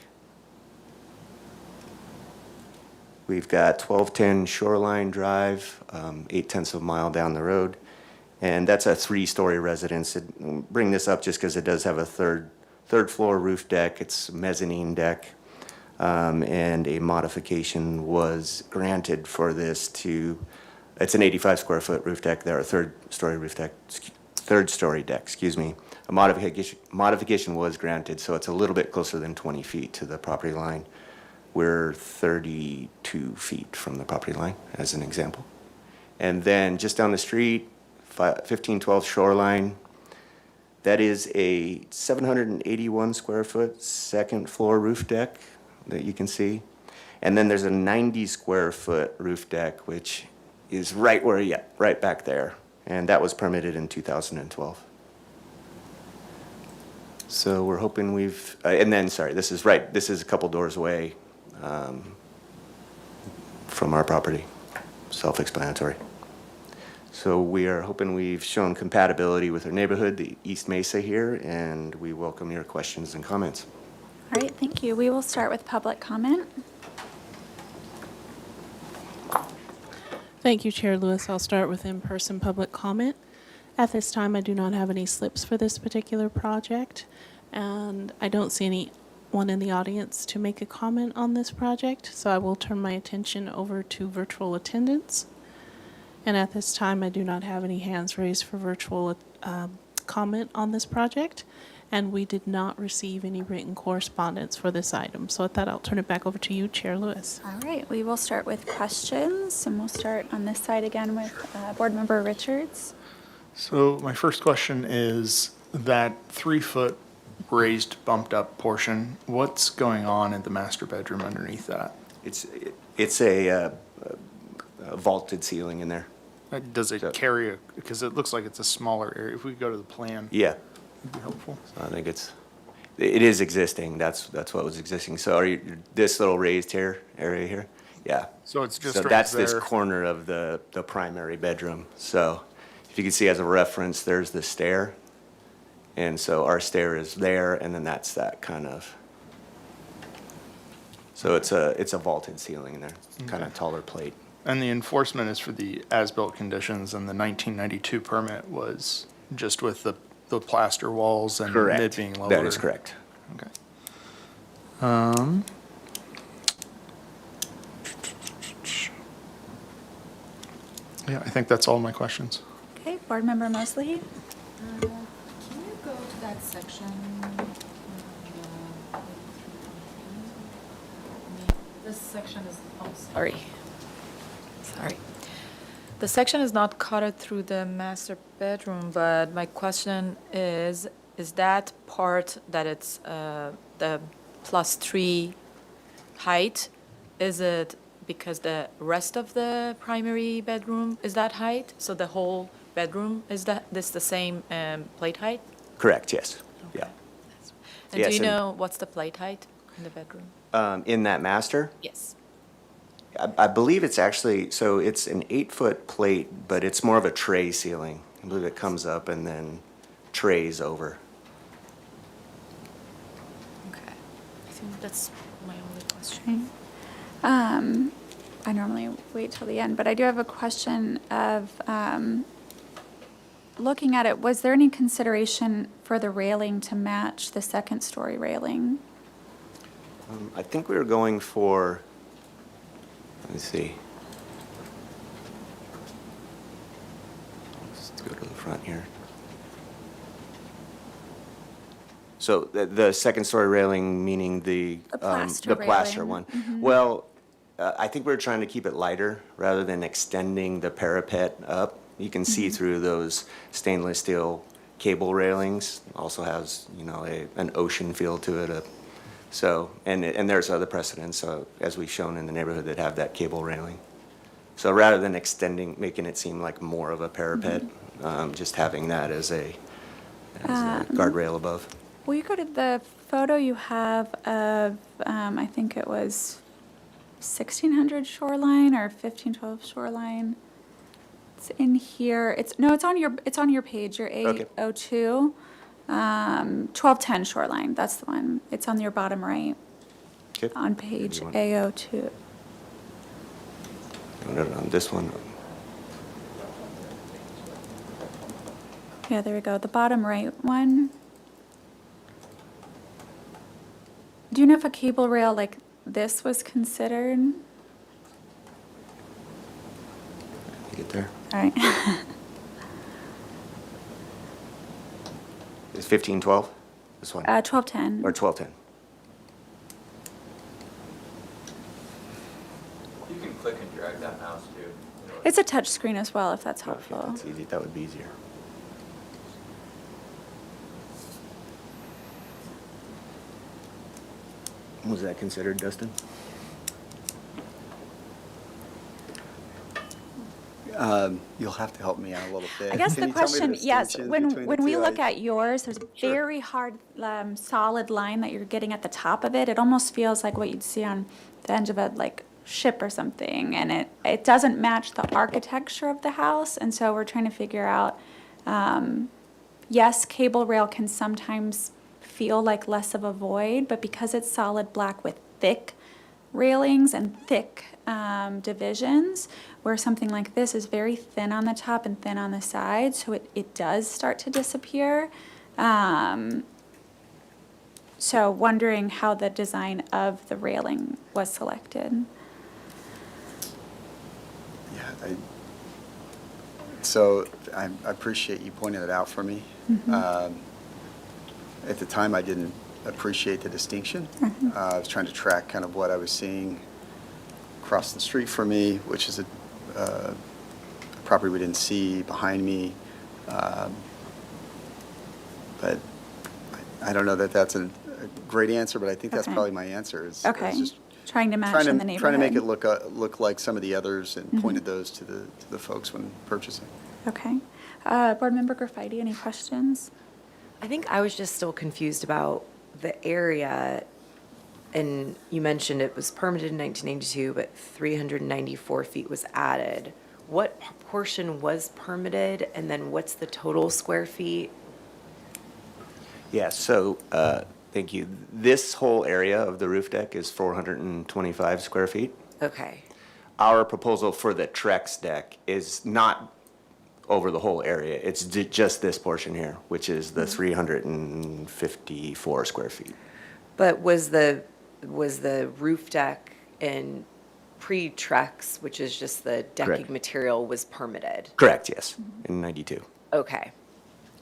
L: We've got 1210 Shoreline Drive, 0.8 of a mile down the road. And that's a 3-story residence. Bring this up just because it does have a third floor roof deck. It's a mezzanine deck. And a modification was granted for this to, it's an 85 square foot roof deck there, a third story deck, excuse me. A modification was granted, so it's a little bit closer than 20 feet to the property line. We're 32 feet from the property line, as an example. And then just down the street, 1512 Shoreline, that is a 781 square foot second floor roof deck that you can see. And then there's a 90 square foot roof deck, which is right back there. And that was permitted in 2012. So we're hoping we've, this is a couple doors away from our property, self-explanatory. So we are hoping we've shown compatibility with our neighborhood, the East Mesa here, and we welcome your questions and comments.
A: All right, thank you. We will start with public comment.
C: Thank you, Chair Lewis. I'll start with in-person public comment. At this time, I do not have any slips for this particular project, and I don't see anyone in the audience to make a comment on this project, so I will turn my attention over to virtual attendance. And at this time, I do not have any hands raised for virtual comment on this project, and we did not receive any written correspondence for this item. So with that, I'll turn it back over to you, Chair Lewis.
A: All right, we will start with questions, and we'll start on this side again with Board Member Richards.
I: So my first question is that 3-foot raised bumped up portion, what's going on in the master bedroom underneath that?
L: It's a vaulted ceiling in there.
I: Does it carry because it looks like it's a smaller area. If we go to the plan,
L: Yeah,
I: it'd be helpful.
L: so I think it is existing. That's what was existing. So are you, this little raised area here? Yeah.
I: So it's just
L: So
I: right
L: that's
I: there.
L: this corner of the primary bedroom. So if you can see as a reference, there's the stair. And so our stair is there, and then that's that kind of. So it's a vaulted ceiling in there, kind of taller plate.
I: And the enforcement is for the as-built conditions, and the 1992 permit was just with the plaster walls and it being lower.
L: That is correct.
I: Okay. Yeah, I think that's all my questions.
A: Okay, Board Member Mosley.
J: Can you go to that section? This section is, sorry. The section is not cutted through the master bedroom, but my question is that part that it's the +3 height, is it because the rest of the primary bedroom is that height? So the whole bedroom is the same plate height?
L: Correct, yes. Yeah.
J: And
L: Yes,
J: do you
L: and-
J: know what's the plate height in the bedroom?
L: In that master?
J: Yes.
L: I believe it's actually, so it's an 8-foot plate, but it's more of a tray ceiling. I believe it comes up and then trays over.
J: Okay. I think that's my only question.
A: I normally wait till the end, but I do have a question of, looking at it, was there any consideration for the railing to match the second-story railing?
L: I think we were going for, let me see. Let's go to the front here. So the second-story railing, meaning the
A: plaster
L: plaster
A: railing.
L: one. Well, I think we were trying to keep it lighter rather than extending the parapet up. You can see through those stainless steel cable railings. Also has, an ocean feel to it. So, and there's other precedents, as we've shown in the neighborhood, that have that cable railing. So rather than extending, making it seem like more of a parapet, just having that as a guardrail above.
A: Will you go to the photo you have of, I think it was 1600 shoreline or 1512 shoreline? It's in here. It's on your page, your
L: Okay.
A: A02. 1210 shoreline, that's the one. It's on your bottom right,
L: Okay.
A: on page
L: Everyone.
A: A02.
L: On this one,
A: Yeah, there we go, the bottom right one. Do you know if a cable rail like this was considered?
L: get there.
A: All right.
L: Is 1512, this one?
A: 1210.
L: Or 1210?
H: You can click and drag that mouse too.
A: It's a touch screen as well, if that's
L: Okay,
A: helpful.
L: that's easy, that would be easier. Was that considered, Dustin?
M: You'll have to help me out a little bit.
A: I guess
M: Can
A: the
M: you tell me
A: question, yes,
M: distinctions
A: when
M: between the
A: we
M: two?
A: look at yours, there's a
M: Sure.
A: very hard, solid line that you're getting at the top of it. It almost feels like what you'd see on the end of a ship or something, and it doesn't match the architecture of the house, and so we're trying to figure out, yes, cable rail can sometimes feel like less of a void, but because it's solid black with thick railings and thick divisions, where something like this is very thin on the top and thin on the side, so it does start to disappear. So wondering how the design of the railing was selected.
M: Yeah, so I appreciate you pointing it out for me. At the time, I didn't appreciate the distinction. I was trying to track kind of what I was seeing across the street from me, which is a property we didn't see behind me. But I don't know that that's a great answer, but I think that's
A: Okay.
M: probably my answer. Is
A: Okay,
M: just
A: trying to match in the neighborhood.
M: trying to make it look like some of the others and pointed those to the folks when purchasing.
A: Okay. Board Member Graffiti, any questions?
K: I think I was just still confused about the area, and you mentioned it was permitted in 1992, but 394 feet was added. What portion was permitted, and then what's the total square feet?
L: Yeah, so, thank you. This whole area of the roof deck is 425 square feet.
K: Okay,
L: Our proposal for the Trex deck is not over the whole area. It's just this portion here, which is the 354 square feet.
K: but was the roof deck in pre-Trex, which is just the decking
L: Correct.
K: material, was permitted?
L: Correct, yes, in 92.
K: Okay,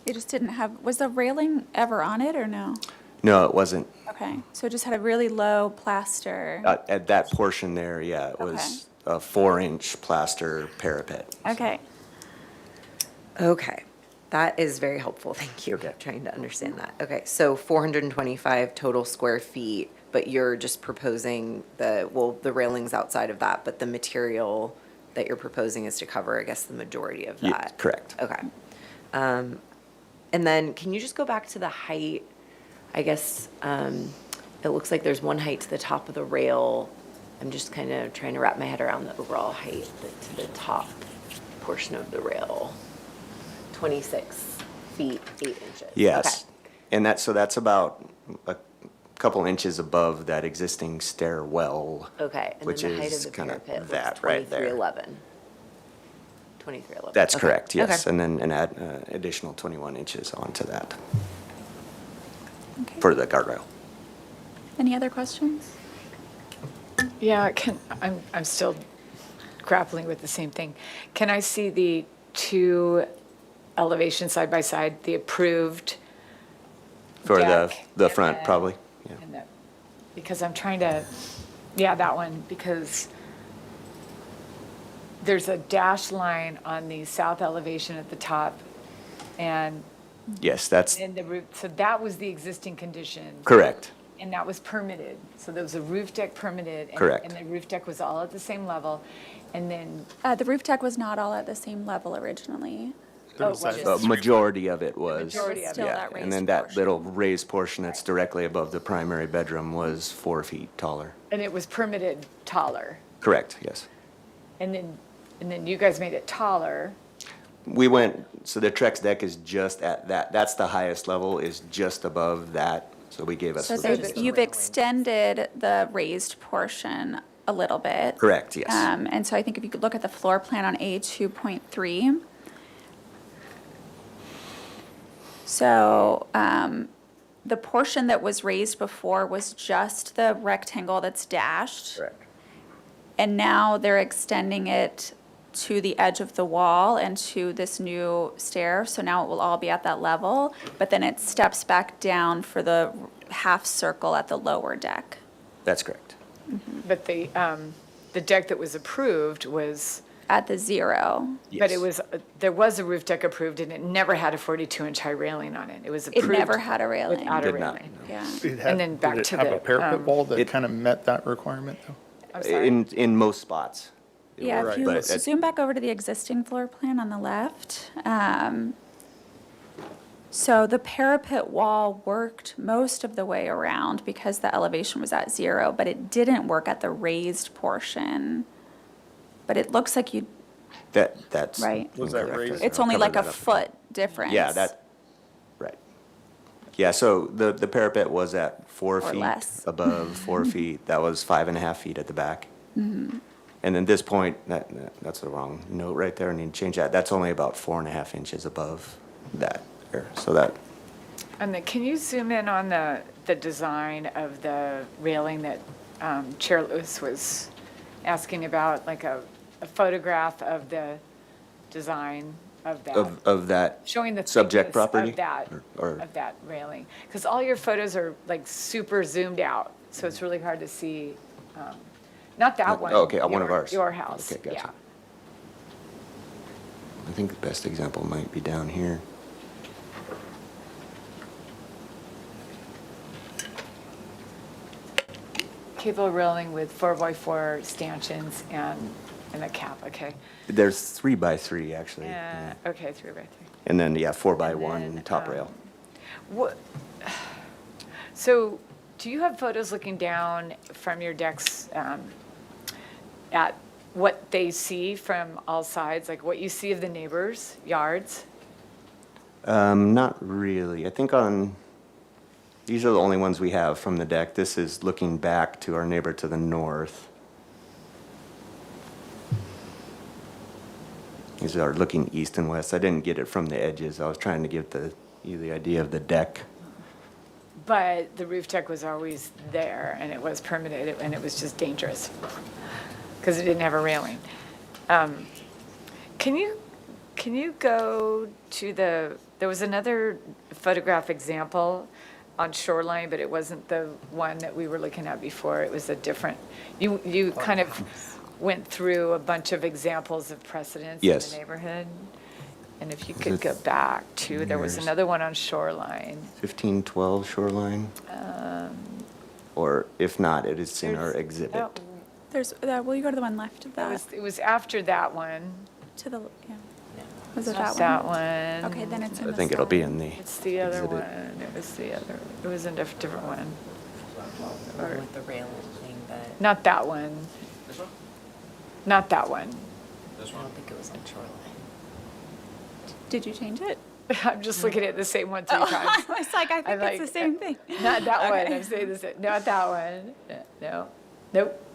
A: It just didn't have, was the railing ever on it or no?
L: No, it wasn't.
A: Okay, so it just had a really low plaster.
L: At that portion there, yeah, it was a 4-inch plaster parapet.
A: Okay,
K: okay. That is very helpful, thank you.
L: Okay.
K: Trying to understand that. Okay, so 425 total square feet, but you're just proposing the railings outside of that, but the material that you're proposing is to cover, I guess, the majority of
L: Yeah,
K: that?
L: correct.
K: Okay. And then, can you just go back to the height? I guess, it looks like there's one height to the top of the rail. I'm just kind of trying to wrap my head around the overall height to the top portion of the rail. 26 feet, 8 inches.
L: Yes. And that's about a couple inches above that existing stairwell.
K: Okay, and
L: Which
K: then the height of
L: is
K: the
L: kind of
K: parapet
L: that
K: was
L: right there.
K: 2311. 2311.
L: That's
K: Okay.
L: correct, yes.
K: Okay.
L: And then an additional 21 inches onto that
A: okay.
L: for the guardrail.
A: Any other questions?
D: Yeah, I'm still grappling with the same thing. Can I see the two elevations side by side, the approved
L: For
D: deck
L: the
D: and
L: front, probably, yeah.
D: and the- Because I'm trying to, yeah, that one, because there's a dashed line on the south elevation at the top, and
L: Yes, that's
D: in the roof, so that was the existing condition.
L: correct.
D: And that was permitted. So there was a roof deck permitted.
L: Correct.
D: And the roof deck was all at the same level. And then,
A: The roof deck was not all at the same level originally.
D: oh, it
L: The
D: was.
L: majority of it was.
D: majority of it.
A: Still
L: Yeah,
A: that
L: and then
A: raised
L: that
A: portion.
L: little raised portion that's directly above the primary bedroom was 4 feet taller.
D: And it was permitted taller.
L: Correct, yes.
D: And then you guys made it taller.
L: We went, so the Trex deck is just at that, that's the highest level, is just above that, so we gave us.
A: So
L: the-
A: they- you've extended the raised portion a little bit.
L: Correct, yes.
A: And so I think if you could look at the floor plan on A2.3. So the portion that was raised before was just the rectangle that's dashed.
L: Correct.
A: And now they're extending it to the edge of the wall and to this new stair. So now it will all be at that level, but then it steps back down for the half circle at the lower deck.
L: That's correct.
D: But the deck that was approved was,
A: At the 0.
D: but
L: Yes.
D: it was, there was a roof deck approved and it never had a 42-inch high railing on it. It was
A: It
D: approved.
A: never had a railing.
D: Without a
L: Did not,
D: railing.
A: Yeah.
D: And then back to
I: Did it have a
D: the,
I: parapet wall that
L: It-
I: kind of met that requirement, though?
D: I'm sorry.
L: In most spots. it
A: Yeah,
L: would,
A: if you
L: but at-
A: zoom back over to the existing floor plan on the left. So the parapet wall worked most of the way around because the elevation was at 0, but it didn't work at the raised portion. But it looks like you,
L: That's.
A: Right.
I: Was that
L: incorrect.
I: raised?
A: it's
L: I'll
A: only
L: cover
A: like a
L: that up.
A: foot difference.
L: Yeah, right. Yeah, so the parapet was at 4
A: Or
L: feet
A: less.
L: above 4 feet. That was 5.5 feet at the back. And then this point, that's the wrong note right there. I need to change that. That's only about 4.5 inches above that there. So that,
D: And then, can you zoom in on the design of the railing that Chair Lewis was asking about, like a photograph of the design of that?
L: of that.
D: Showing the
L: subject
D: thickness
L: property?
D: of that,
L: Or-
D: of that railing. Because all your photos are like super zoomed out, so it's really hard to see, not that one.
L: Oh, okay, one of
D: your-
L: ours.
D: Your house,
L: Okay, gotcha.
D: yeah.
L: I think the best example might be down here.
D: Cable railing with 4x4 stanchions and a cap, okay.
L: There's 3x3 actually.
D: Yeah, okay, 3x3.
L: And then, yeah, 4x1
D: And then,
L: top rail.
D: What, so, do you have photos looking down from your decks at what they see from all sides, like what you see of the neighbors' yards?
L: Not really. I think these are the only ones we have from the deck. This is looking back to our neighbor to the north. These are looking east and west. I didn't get it from the edges. I was trying to give you the idea of the deck.
D: But the roof deck was always there, and it was permitted, and it was just dangerous, because it didn't have a railing. Can you go to there was another photograph example on Shoreline, but it wasn't the one that we were looking at before. It was a different, you kind of went through a bunch of examples of precedents in
L: Yes.
D: the neighborhood. And if you
L: Was
D: could
L: it
D: go back to, there was
L: years?
D: another one on Shoreline.
L: 1512 shoreline? Or if not, it is in our
D: There's-
L: exhibit.
D: oh,
A: There's, will you go to the one left of that?
D: It was after that one.
A: To the, yeah. Was it
D: Not
A: that one?
D: that one.
A: Okay, then it's in
L: I
A: the
L: think it'll be
A: side.
L: in the
D: It's the other
L: exhibit.
D: one. It was the other, it was a different one. Or-
K: With the railing thing, but
D: Not that one.
H: This one?
D: Not that one.
H: This
K: I
H: one?
K: don't think it was on Shoreline.
A: Did you change it?
D: I'm just looking at the same one 3
A: Oh,
D: times.
A: I was like, I think
D: I'm
A: it's the
D: like,
A: same thing.
D: Not that one.
A: Okay.
D: I'm saying this, not that one. No. Nope.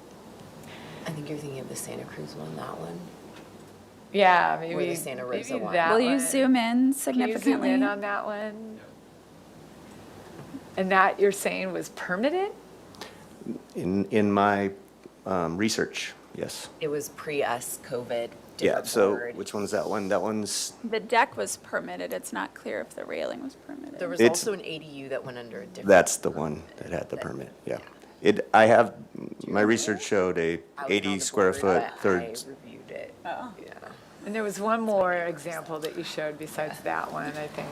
K: I think you're thinking of the Santa Cruz one, that one.
D: Yeah,
K: Or
D: maybe.
K: the Santa Rosa
D: maybe
K: one.
D: that
A: Will you
D: one.
A: zoom in
D: Can you
A: significantly?
D: zoom in on that one? And that you're saying was permitted?
L: In my research, yes.
K: It was pre-us COVID.
L: Yeah,
K: different
L: so
K: board.
L: which one's that one? That one's,
A: The deck was permitted. It's not clear if the railing was permitted.
K: There was
L: It's-
K: also an ADU that went under a different.
L: that's the one that had the permit, yeah. I have, my research showed a
K: I wasn't on
L: 80
K: the
L: square
K: board,
L: foot
K: but
L: third.
K: I reviewed it.
A: Oh.
K: Yeah.
D: And there was one more example that you showed besides that one, I think.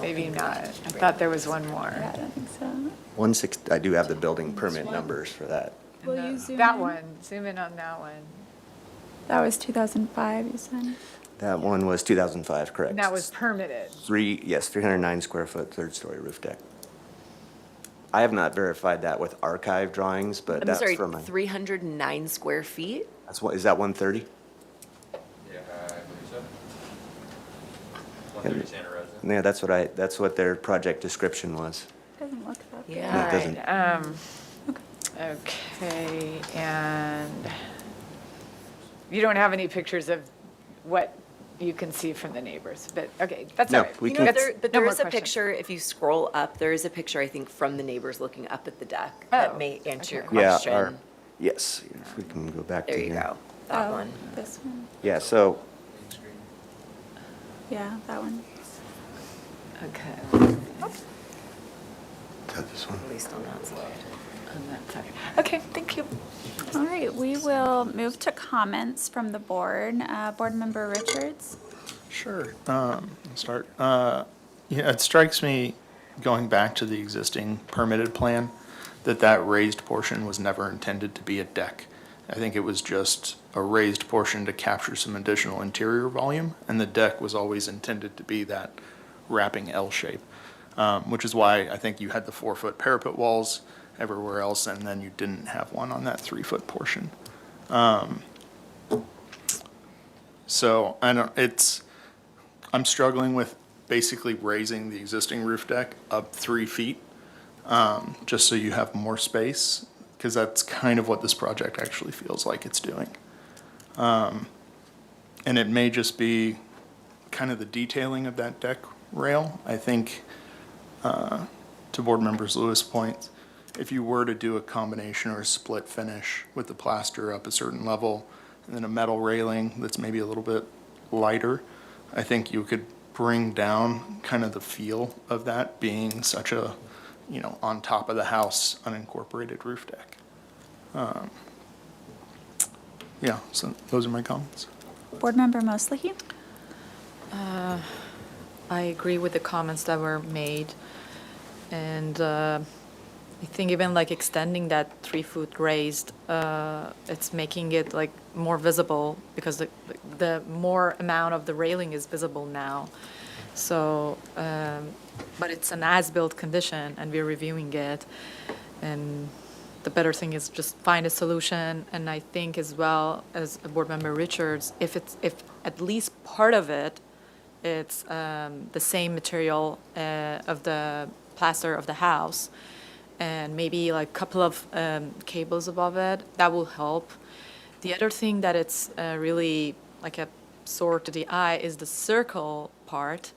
D: Maybe not. I thought there was one more.
A: Yeah, I don't think so.
L: I do have the building permit numbers for that.
A: Will you zoom
D: That
A: in?
D: one, zoom in on that one.
A: That was 2005, you said?
L: That one was 2005, correct?
D: And that was permitted.
L: 309 square foot, third story roof deck. I have not verified that with archive drawings, but
K: I'm
L: that's
K: sorry,
L: from my,
K: 309 square feet?
L: that's what, is that 130?
H: Yeah, I believe so. 130 Santa Rosa.
L: Yeah, that's what their project description was.
A: Doesn't look that good.
K: Yeah.
L: It doesn't.
D: Okay, and you don't have any pictures of what you can see from the neighbors, but, okay, that's all
L: No,
D: right.
L: we
K: You know,
L: can-
K: but
D: No
K: there
D: more
K: is a
D: questions.
K: picture, if you scroll up, there is a picture, I think, from the neighbors looking up at the deck
D: Oh,
K: that may answer your
D: okay.
L: Yeah,
K: question.
L: yes, if we can go back to
K: There you
L: here.
K: go, that
A: Oh,
K: one.
A: This one.
L: Yeah, so
A: Yeah, that one.
D: Okay,
L: is that this one?
K: At least on that side.
D: on that side. Okay, thank you.
A: All right, we will move to comments from the board. Board Member Richards?
I: Sure. I'll start. Yeah, it strikes me, going back to the existing permitted plan, that raised portion was never intended to be a deck. I think it was just a raised portion to capture some additional interior volume, and the deck was always intended to be that wrapping L shape, which is why I think you had the 4-foot parapet walls everywhere else, and then you didn't have one on that 3-foot portion. So I'm struggling with basically raising the existing roof deck up 3 feet, just so you have more space, because that's kind of what this project actually feels like it's doing. And it may just be kind of the detailing of that deck rail. I think, to Board Members Lewis' point, if you were to do a combination or a split finish with the plaster up a certain level, and then a metal railing that's maybe a little bit lighter, I think you could bring down kind of the feel of that being such a, on top of the house, unincorporated roof deck. Yeah, so those are my comments.
A: Board Member Mosley?
J: I agree with the comments that were made. And I think even like extending that 3-foot raised, it's making it like more visible because the more amount of the railing is visible now. So, but it's an as-built condition and we're reviewing it. And the better thing is just find a solution. And I think as well as Board Member Richards, if at least part of it, it's the same material of the plaster of the house, and maybe like a couple of cables above it, that will help. The other thing that it's really like a sore to the eye is the circle part,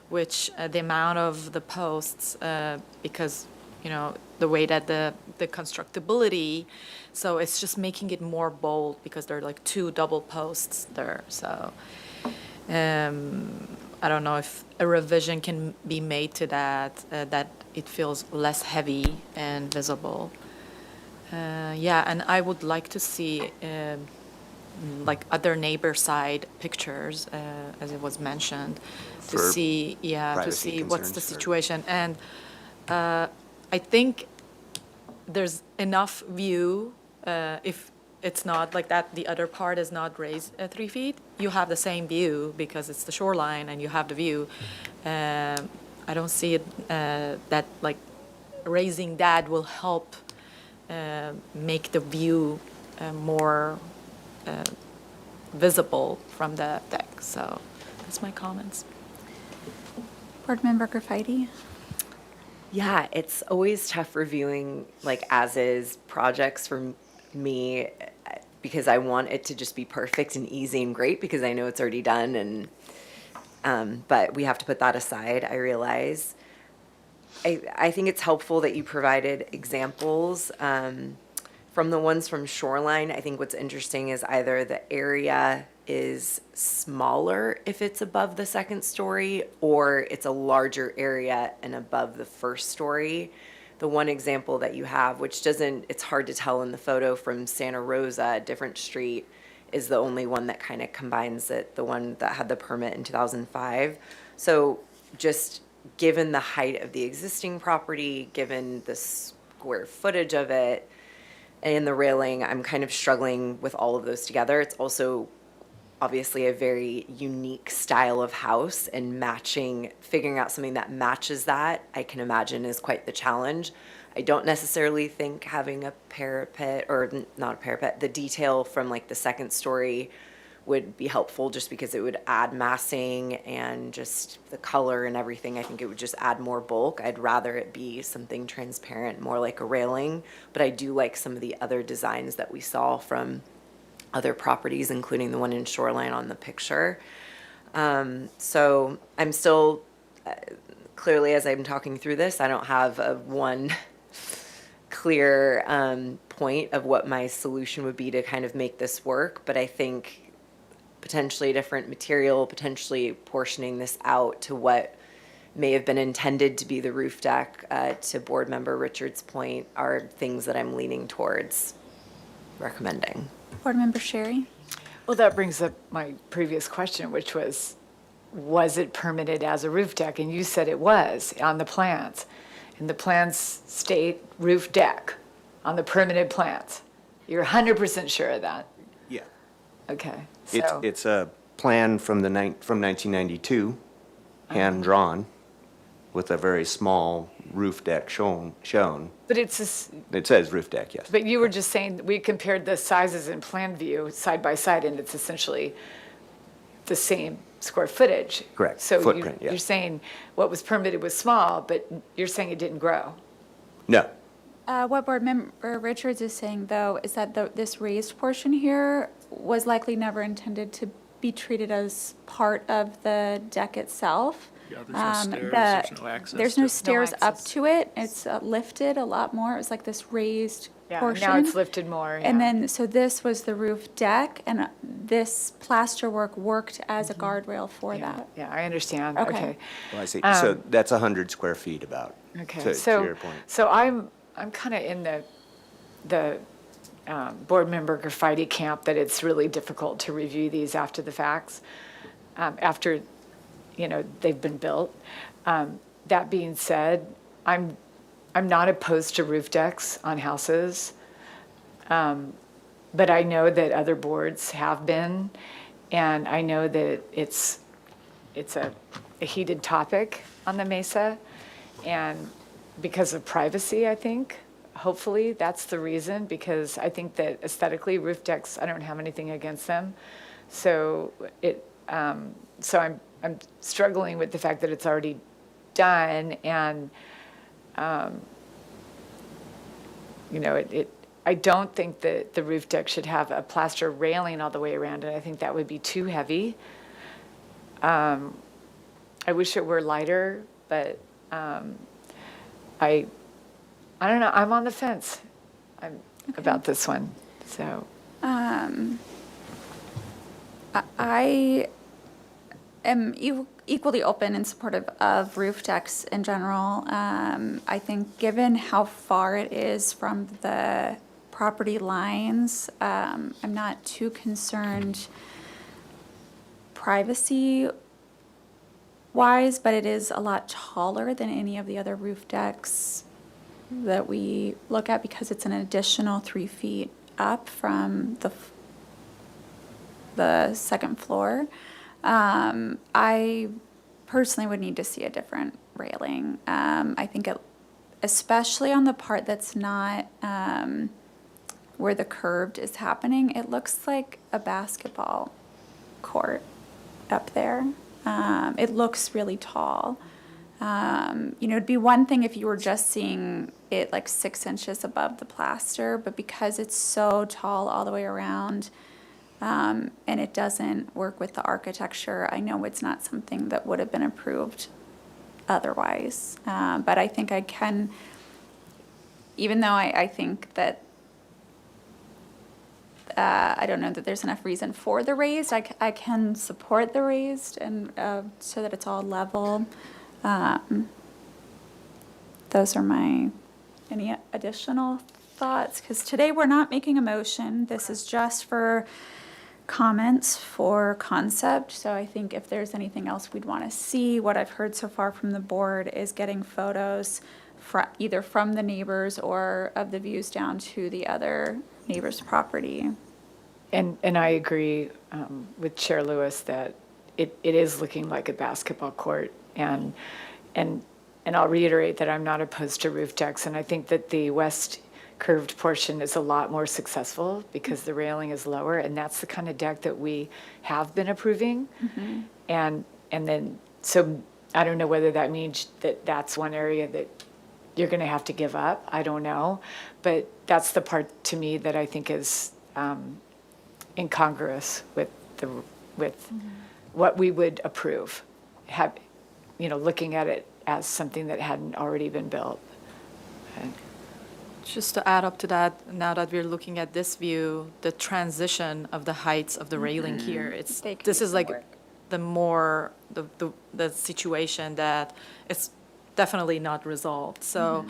J: which the amount of the posts, because, the way that the constructability, so it's just making it more bold because there are like 2 double posts there, so. I don't know if a revision can be made to that, that it feels less heavy and visible. Yeah, and I would like to see like other neighbor side pictures, as it was mentioned, to
L: For
J: see, to
L: privacy
J: see what's the
L: concerns, or-
J: situation. And I think there's enough view, if it's not like that, the other part is not raised 3 feet, you have the same view because it's the shoreline and you have the view. I don't see it, that like raising that will help make the view more visible from the deck. So that's my comments.
A: Board Member Graffiti?
K: Yeah, it's always tough reviewing like as-is projects for me because I want it to just be perfect and easy and great because I know it's already done and but we have to put that aside, I realize. I think it's helpful that you provided examples from the ones from Shoreline. I think what's interesting is either the area is smaller if it's above the 2nd story or it's a larger area and above the 1st story. The one example that you have, which it's hard to tell in the photo from Santa Rosa, a different street, is the only one that kind of combines it, the one that had the permit in 2005. So just given the height of the existing property, given the square footage of it, and the railing, I'm kind of struggling with all of those together. It's also obviously a very unique style of house, and figuring out something that matches that, I can imagine is quite the challenge. I don't necessarily think having a parapet, or not a parapet, the detail from like the second story would be helpful, just because it would add massing and just the color and everything. I think it would just add more bulk. I'd rather it be something transparent, more like a railing, but I do like some of the other designs that we saw from other properties, including the one in Shoreline on the picture. So I'm still, clearly as I'm talking through this, I don't have one clear point of what my solution would be to kind of make this work, but I think potentially a different material, potentially portioning this out to what may have been intended to be the roof deck, to Board Member Richard's point, are things that I'm leaning towards recommending.
A: Board Member Sherry?
D: Well, that brings up my previous question, which was it permitted as a roof deck? And you said it was on the plans. And the plans state roof deck on the permitted plans. You're 100% sure of that?
L: Yeah.
D: Okay.
L: It's a plan from 1992, hand-drawn, with a very small roof deck shown.
D: But
L: It says roof deck, yes.
D: but you were just saying, we compared the sizes in plan view side by side, and it's essentially the same square footage.
L: Correct.
D: So
L: Footprint, yes.
D: you're saying what was permitted was small, but you're saying it didn't grow.
L: No.
A: What Board Member Richards is saying, though, is that this raised portion here was likely never intended to be treated as part of the deck itself.
I: Yeah, there's no stairs, there's no access.
A: There's no
I: to-
A: stairs up
D: access.
A: to it. It's lifted a lot more. It's like this raised portion.
D: Now it's lifted more, yeah.
A: And then, so this was the roof deck, and this plasterwork worked as a guardrail for that.
D: Yeah, I understand,
A: Okay.
D: okay.
L: Well, I see. So that's 100 square feet about,
D: Okay,
L: to
D: so,
L: your point.
D: so I'm kind of in the Board Member Graffiti camp, that it's really difficult to review these after the facts, after, they've been built. That being said, I'm not opposed to roof decks on houses, but I know that other boards have been, and I know that it's a heated topic on the Mesa, and because of privacy, I think, hopefully, that's the reason, because I think that aesthetically, roof decks, I don't have anything against them. So so I'm struggling with the fact that it's already done, and, I don't think that the roof deck should have a plaster railing all the way around it. I think that would be too heavy. I wish it were lighter, but I don't know, I'm on the fence about this one, so.
A: I am equally open and supportive of roof decks in general. I think given how far it is from the property lines, I'm not too concerned privacy-wise, but it is a lot taller than any of the other roof decks that we look at, because it's an additional 3 feet up from the second floor. I personally would need to see a different railing. I think especially on the part that's not where the curved is happening, it looks like a basketball court up there. It looks really tall. It'd be one thing if you were just seeing it like 6 inches above the plaster, but because it's so tall all the way around, and it doesn't work with the architecture, I know it's not something that would have been approved otherwise. But I think I can, even though I think that, I don't know that there's enough reason for the raised, I can support the raised, and so that it's all level. Those are any additional thoughts? Because today we're not making a motion. This is just for comments for concept, so I think if there's anything else we'd want to see, what I've heard so far from the board is getting photos either from the neighbors or of the views down to the other neighbor's property.
D: And I agree with Chair Lewis that it is looking like a basketball court. And I'll reiterate that I'm not opposed to roof decks. And I think that the west curved portion is a lot more successful because the railing is lower. And that's the kind of deck that we have been approving. And then, so I don't know whether that means that that's one area that you're going to have to give up. I don't know. But that's the part to me that I think is incongruous with what we would approve, looking at it as something that hadn't already been built.
J: Just to add up to that, now that we're looking at this view, the transition of the heights of the railing here, this is like the situation that it's definitely not resolved. So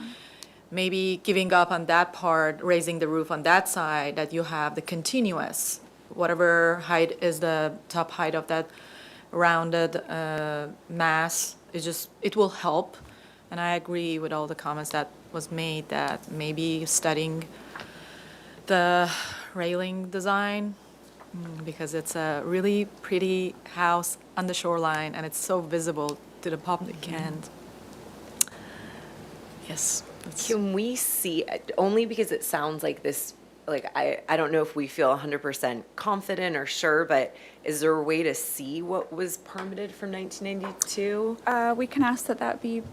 J: maybe giving up on that part, raising the roof on that side, that you have the continuous, whatever height is the top height of that rounded mass, it will help. And I agree with all the comments that was made that maybe studying the railing design, because it's a really pretty house on the shoreline and it's so visible to the public. And yes.
K: Can we see, only because it sounds like this, like, I don't know if we feel 100% confident or sure, but is there a way to see what was permitted from 1992?
A: We can ask that be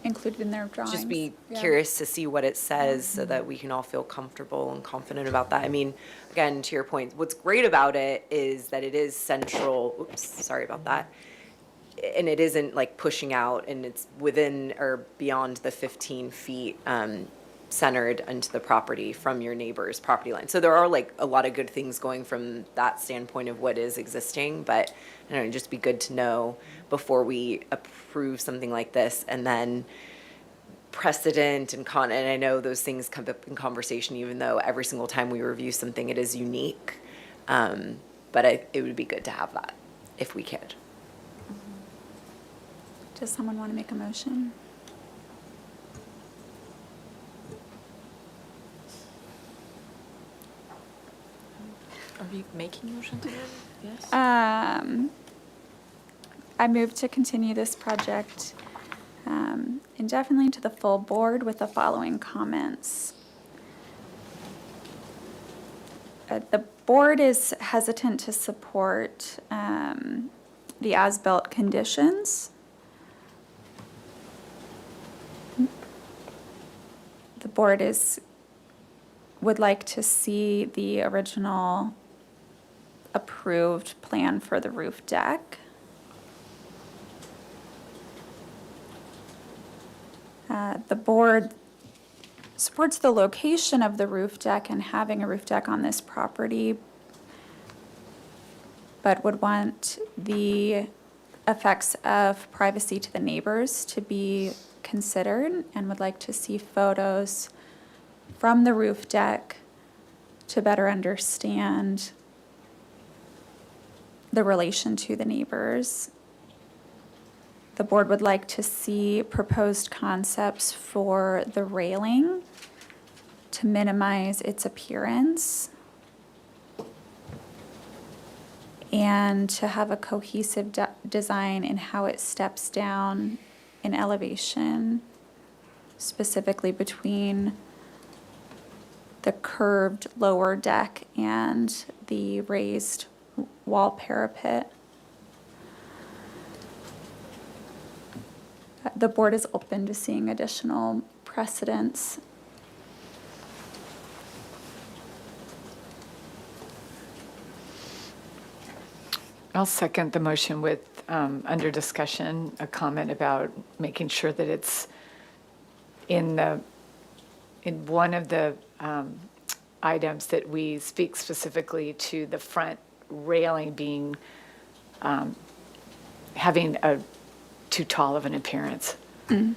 A: included in their drawings.
K: Just be
A: Yeah.
K: curious to see what it says so that we can all feel comfortable and confident about that. I mean, again, to your point, what's great about it is that it is central, oops, sorry about that, and it isn't like pushing out, and it's within or beyond the 15 feet centered into the property from your neighbor's property line. So there are like a lot of good things going from that standpoint of what is existing, but I don't know, it'd just be good to know before we approve something like this. And then precedent and and I know those things come up in conversation, even though every single time we review something, it is unique. But it would be good to have that if we could.
A: Does someone want to make a motion?
J: Are we making a motion today? Yes.
A: I move to continue this project indefinitely to the full board with the following comments. The board is hesitant to support the as-built conditions. The board would like to see the original approved plan for the roof deck. The board supports the location of the roof deck and having a roof deck on this property, but would want the effects of privacy to the neighbors to be considered and would like to see photos from the roof deck to better understand the relation to the neighbors. The board would like to see proposed concepts for the railing to minimize its appearance and to have a cohesive design in how it steps down in elevation, specifically between the curved lower deck and the raised wall parapet. The board is open to seeing additional precedents.
D: I'll second the motion with, under discussion, a comment about making sure that it's in one of the items that we speak specifically to the front railing being, having too tall of an appearance. No,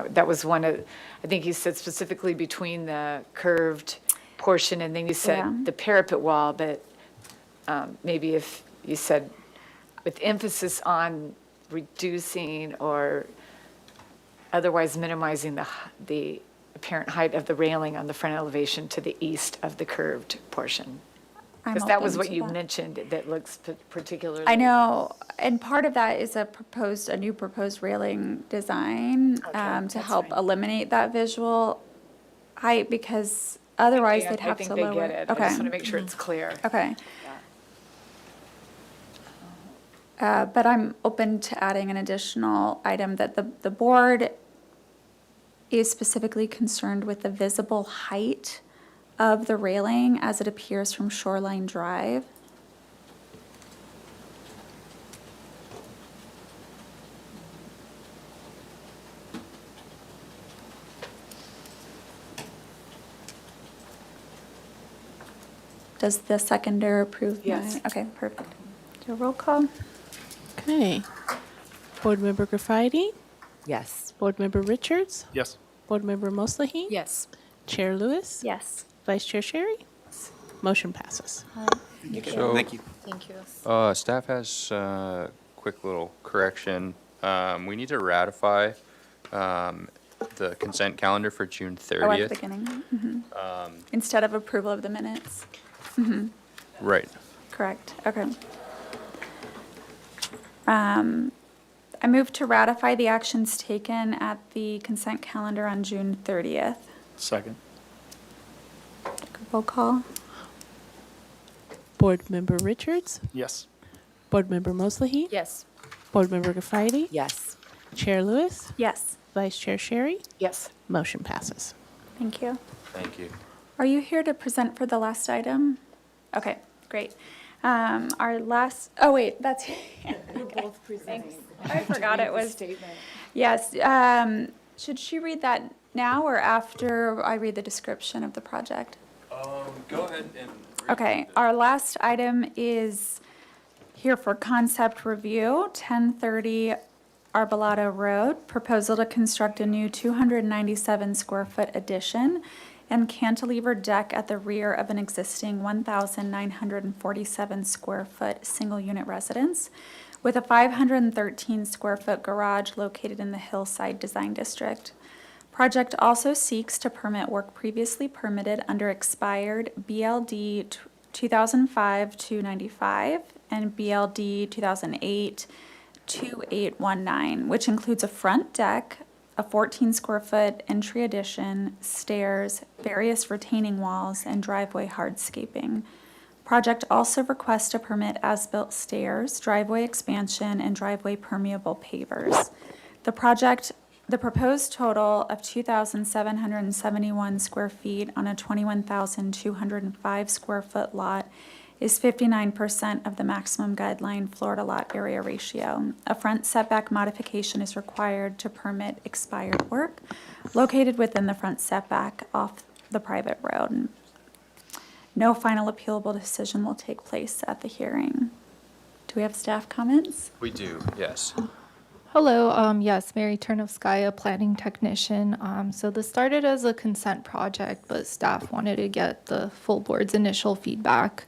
D: that was one of, I think you said specifically between the curved portion, and then you
A: Yeah.
D: said the parapet wall, but maybe if you said with emphasis on reducing or otherwise minimizing the apparent height of the railing on the front elevation to the east of the curved portion.
A: I'm
D: Because that was
A: open
D: what
A: to
D: you
A: that.
D: mentioned that looks particularly.
A: I know, and part of that is a new proposed railing design to
D: that's
A: help
D: fine.
A: eliminate that visual height, because otherwise
D: And
A: they'd have to
D: I think they
A: lower.
D: get it. I just want to make sure it's clear.
A: Okay. But I'm open to adding an additional item that the board is specifically concerned with the visible height of the railing as it appears from Shoreline Drive. Does the seconder approve?
D: Yes.
A: Okay, perfect. Do a roll call?
C: Okay. Board Member Graffiti,
K: Yes.
C: Board Member Richards,
I: Yes.
C: Board Member Moslahi,
J: Yes.
C: Chair Lewis,
A: Yes.
C: Vice Chair Sherry. Motion passes.
G: So,
M: Thank you.
J: Thank you.
G: Staff has a quick little correction. We need to ratify the consent calendar for June
A: Oh, at the
G: 30th.
A: beginning. Instead of approval of the minutes.
G: Right.
A: Correct, okay. I move to ratify the actions taken at the consent calendar on June 30th.
I: Second.
A: Roll call?
C: Board Member Richards,
I: Yes.
C: Board Member Moslahi,
J: Yes.
C: Board Member Graffiti,
K: Yes.
C: Chair Lewis,
A: Yes,
C: Vice Chair Sherry.
D: Yes.
C: Motion passes.
A: thank you.
G: Thank you.
A: Are you here to present for the last item? Okay, great. Our last, oh wait, that's,
D: You're both presenting.
A: I forgot it was.
D: Statement.
A: Yes, should she read that now or after I read the description of the project?
H: Go ahead and.
A: Okay, our last item is here for concept review, 1030 Arbolado Road, proposal to construct a new 297 square foot addition and cantilever deck at the rear of an existing 1,947 square foot single unit residence with a 513 square foot garage located in the Hillside Design District. Project also seeks to permit work previously permitted under expired BLD 2005-295 and BLD 2008-2819, which includes a front deck, a 14 square foot entry addition, stairs, various retaining walls, and driveway hardscaping. Project also requests to permit as-built stairs, driveway expansion, and driveway permeable pavers. The proposed total of 2,771 square feet on a 21,205 square foot lot is 59% of the maximum guideline Florida lot area ratio. A front setback modification is required to permit expired work located within the front setback off the private road. No final appealable decision will take place at the hearing. Do we have staff comments?
G: We do, yes.
N: Hello, yes, Mary Turnovskaya, planning technician. So this started as a consent project, but staff wanted to get the full board's initial feedback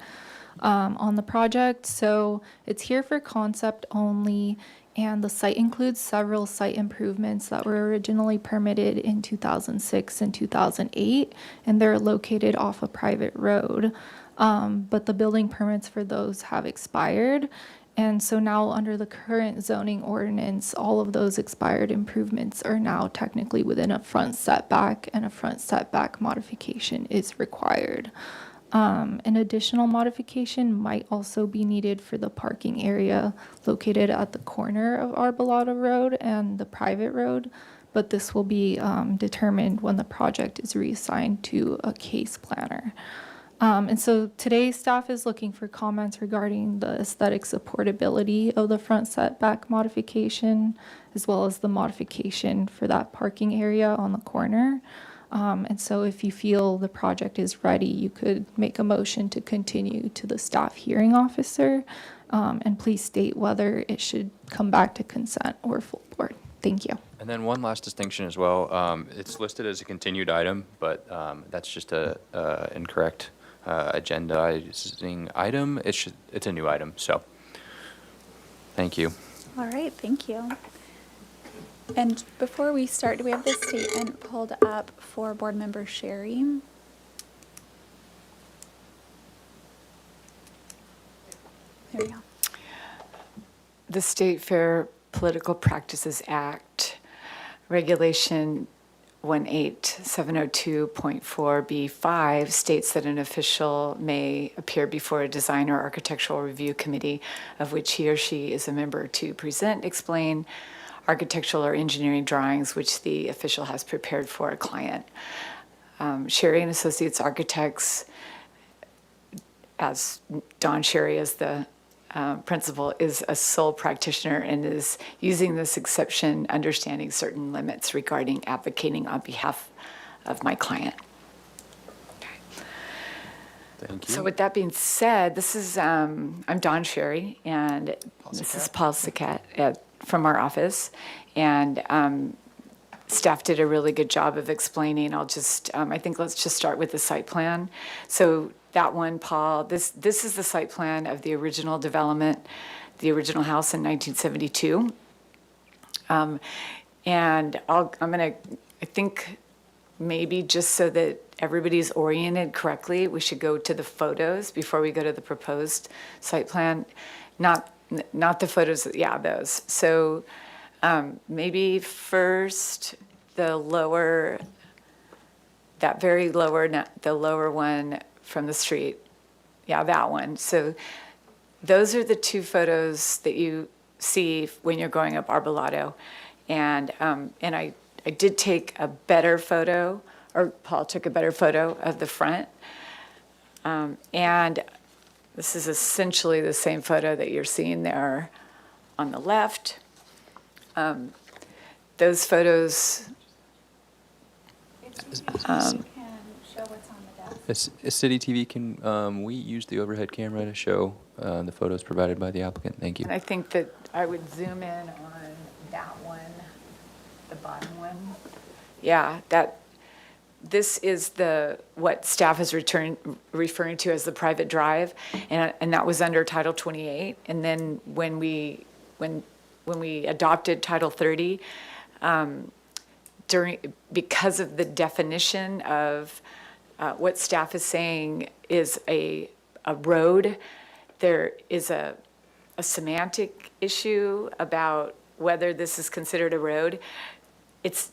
N: on the project. So it's here for concept only, and the site includes several site improvements that were originally permitted in 2006 and 2008, and they're located off a private road. But the building permits for those have expired. And so now under the current zoning ordinance, all of those expired improvements are now technically within a front setback, and a front setback modification is required. An additional modification might also be needed for the parking area located at the corner of Arbolado Road and the private road, but this will be determined when the project is reassigned to a case planner. And so today staff is looking for comments regarding the aesthetic supportability of the front setback modification, as well as the modification for that parking area on the corner. And so if you feel the project is ready, you could make a motion to continue to the staff hearing officer. And please state whether it should come back to consent or full board. Thank you.
G: And then one last distinction as well. It's listed as a continued item, but that's just a incorrect agendizing item. It's a new item, so thank you.
A: All right, thank you. And before we start, do we have this statement pulled up for Board Member Sherry? There we go.
D: The State Fair Political Practices Act, Regulation 18702.4B5 states that an official may appear before a design or architectural review committee of which he or she is a member to present, explain architectural or engineering drawings which the official has prepared for a client. Sherry and Associates Architects, as Don Sherry is the principal, is a sole practitioner and is using this exception, understanding certain limits regarding advocating on behalf of my client. Okay.
G: Thank you.
D: So with that being said, this is, I'm Don Sherry, and this is Paul Sakat from our office. And staff did a really good job of explaining. I'll just, I think let's just start with the site plan. So that one, Paul, this is the site plan of the original development, the original house in 1972. And I'm gonna, I think maybe just so that everybody's oriented correctly, we should go to the photos before we go to the proposed site plan. Not the photos, yeah, those. So maybe first the lower, that very lower, the lower one from the street. Yeah, that one. So those are the two photos that you see when you're going up Arbolado. And I did take a better photo, or Paul took a better photo of the front. And this is essentially the same photo that you're seeing there on the left. Those photos.
G: City TV, can we use the overhead camera to show the photos provided by the applicant? Thank you.
D: And I think that I would zoom in on that one, the bottom one. Yeah, this is what staff is referring to as the private drive, and that was under Title 28. And then when we adopted Title 30, because of the definition of what staff is saying is a road, there is a semantic issue about whether this is considered a road. It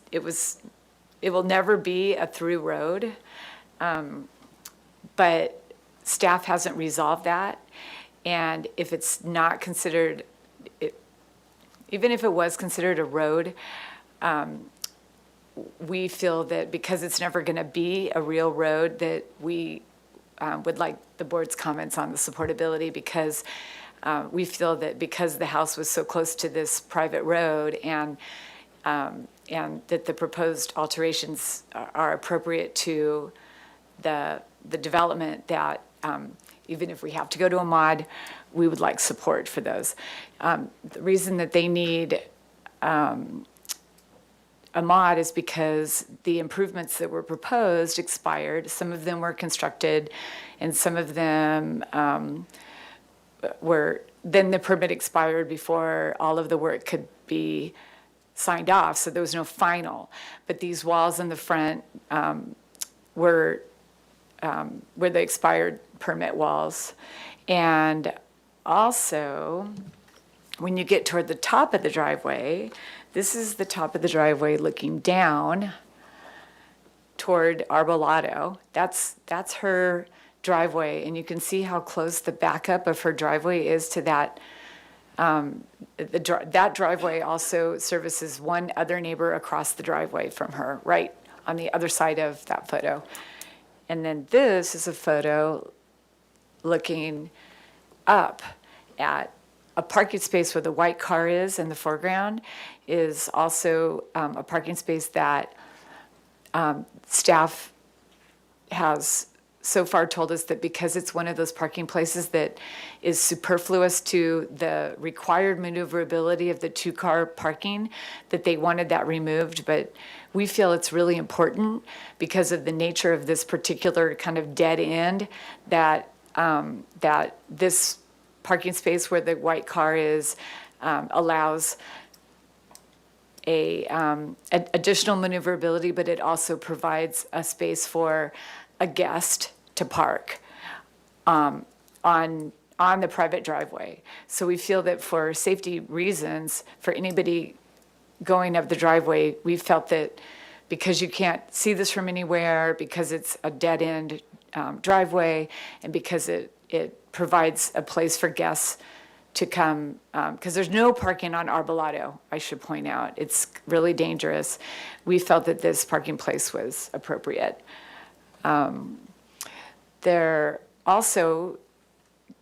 D: will never be a through road, but staff hasn't resolved that. And if it's not considered, even if it was considered a road, we feel that because it's never going to be a real road, that we would like the board's comments on the supportability, because we feel that because the house was so close to this private road and that the proposed alterations are appropriate to the development, that even if we have to go to a mod, we would like support for those. The reason that they need a mod is because the improvements that were proposed expired. Some of them were constructed, and some of them then the permit expired before all of the work could be signed off, so there was no final. But these walls in the front were the expired permit walls. And also, when you get toward the top of the driveway, this is the top of the driveway looking down toward Arbolado. That's her driveway, and you can see how close the backup of her driveway is to that. That driveway also services one other neighbor across the driveway from her, right on the other side of that photo. And then this is a photo looking up at a parking space where the white car is in the foreground, is also a parking space that staff has so far told us that because it's one of those parking places that is superfluous to the required maneuverability of the two-car parking, that they wanted that removed. But we feel it's really important because of the nature of this particular kind of dead end, that that this parking space where the white car is allows additional maneuverability, but it also provides a space for a guest to park on the private driveway. So we feel that for safety reasons, for anybody going up the driveway, we felt that because you can't see this from anywhere, because it's a dead-end driveway, and because it provides a place for guests to come, because there's no parking on Arbolado, I should point out. It's really dangerous. We felt that this parking place was appropriate. They're also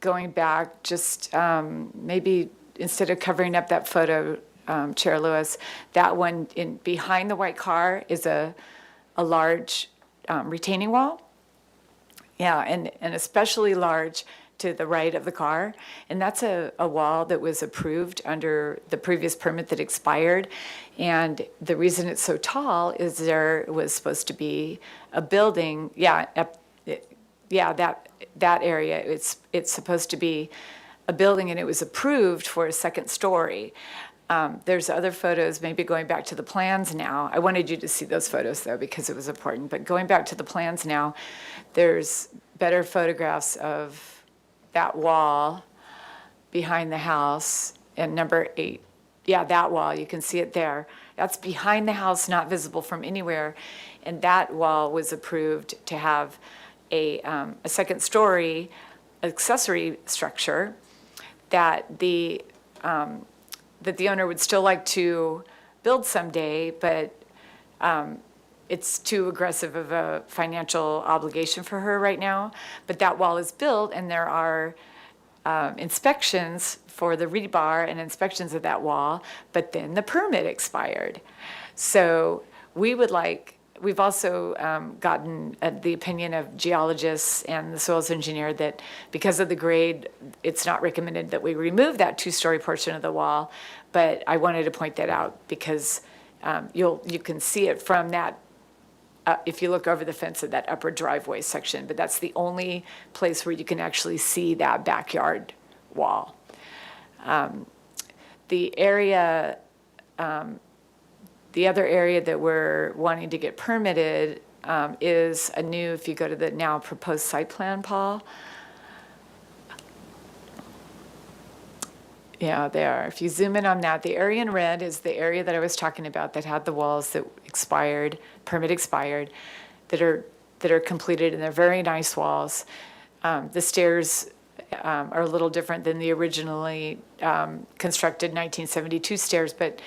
D: going back, just maybe instead of covering up that photo, Chair Lewis, that one behind the white car is a large retaining wall. Yeah, and especially large to the right of the car. And that's a wall that was approved under the previous permit that expired. And the reason it's so tall is there was supposed to be a building, that area, it's supposed to be a building, and it was approved for a second story. There's other photos, maybe going back to the plans now. I wanted you to see those photos, though, because it was important. But going back to the plans now, there's better photographs of that wall behind the house, and number 8. Yeah, that wall, you can see it there. That's behind the house, not visible from anywhere. And that wall was approved to have a second story accessory structure that the owner would still like to build someday, but it's too aggressive of a financial obligation for her right now. But that wall is built, and there are inspections for the rebar and inspections of that wall, but then the permit expired. So we've also gotten the opinion of geologists and the soils engineer that because of the grade, it's not recommended that we remove that 2-story portion of the wall. But I wanted to point that out because you can see it from that, if you look over the fence of that upper driveway section, but that's the only place where you can actually see that backyard wall. The other area that we're wanting to get permitted is a new, if you go to the now proposed site plan, Paul. Yeah, there. If you zoom in on that, the area in red is the area that I was talking about that had the walls that expired, permit expired, that are completed, and they're very nice walls. The stairs are a little different than the originally constructed 1972 stairs, but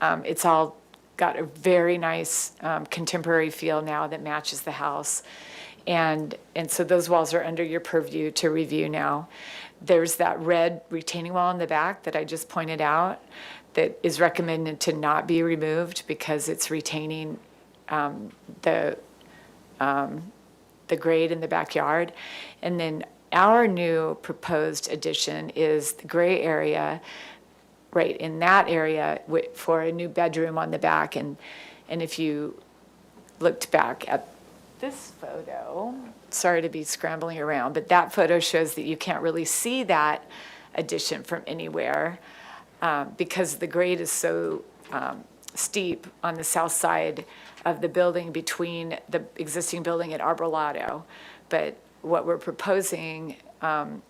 D: it's all got a very nice contemporary feel now that matches the house. And so those walls are under your purview to review now. There's that red retaining wall in the back that I just pointed out that is recommended to not be removed because it's retaining the grade in the backyard. And then our new proposed addition is the gray area right in that area for a new bedroom on the back. And if you looked back at this photo, sorry to be scrambling around, but that photo shows that you can't really see that addition from anywhere because the grade is so steep on the south side of the building between the existing building at Arbolado. But what we're proposing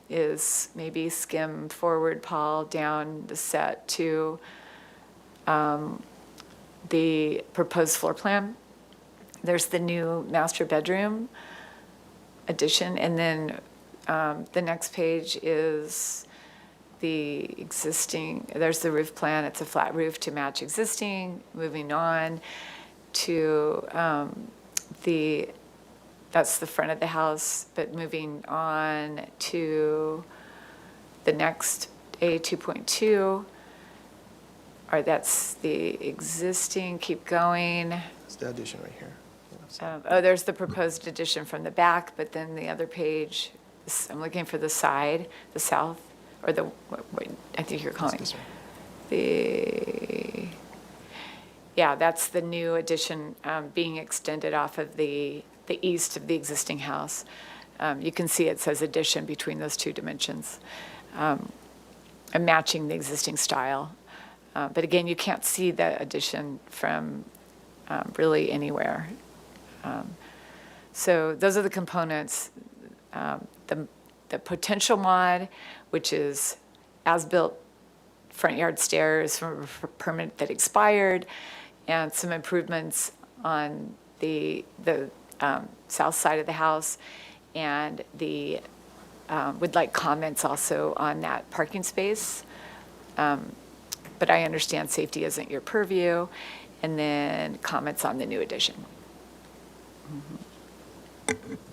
D: is maybe skim forward, Paul, down the set to the proposed floor plan. There's the new master bedroom addition, and then the next page is the existing, there's the roof plan. It's a flat roof to match existing. Moving on to that's the front of the house, but moving on to the next A2.2, or that's the existing, keep going.
O: It's the addition right here.
D: There's the proposed addition from the back, but then the other page, I'm looking for the side, the south, or the, what I think you're calling yeah, that's the new addition being extended off of the east of the existing house. You can see it says addition between those two dimensions, and matching the existing style. But again, you can't see the addition from really anywhere. So those are the components. The potential mod, which is as-built front yard stairs from a permit that expired, and some improvements on the south side of the house, and would like comments also on that parking space. But I understand safety isn't your purview, and then comments on the new addition.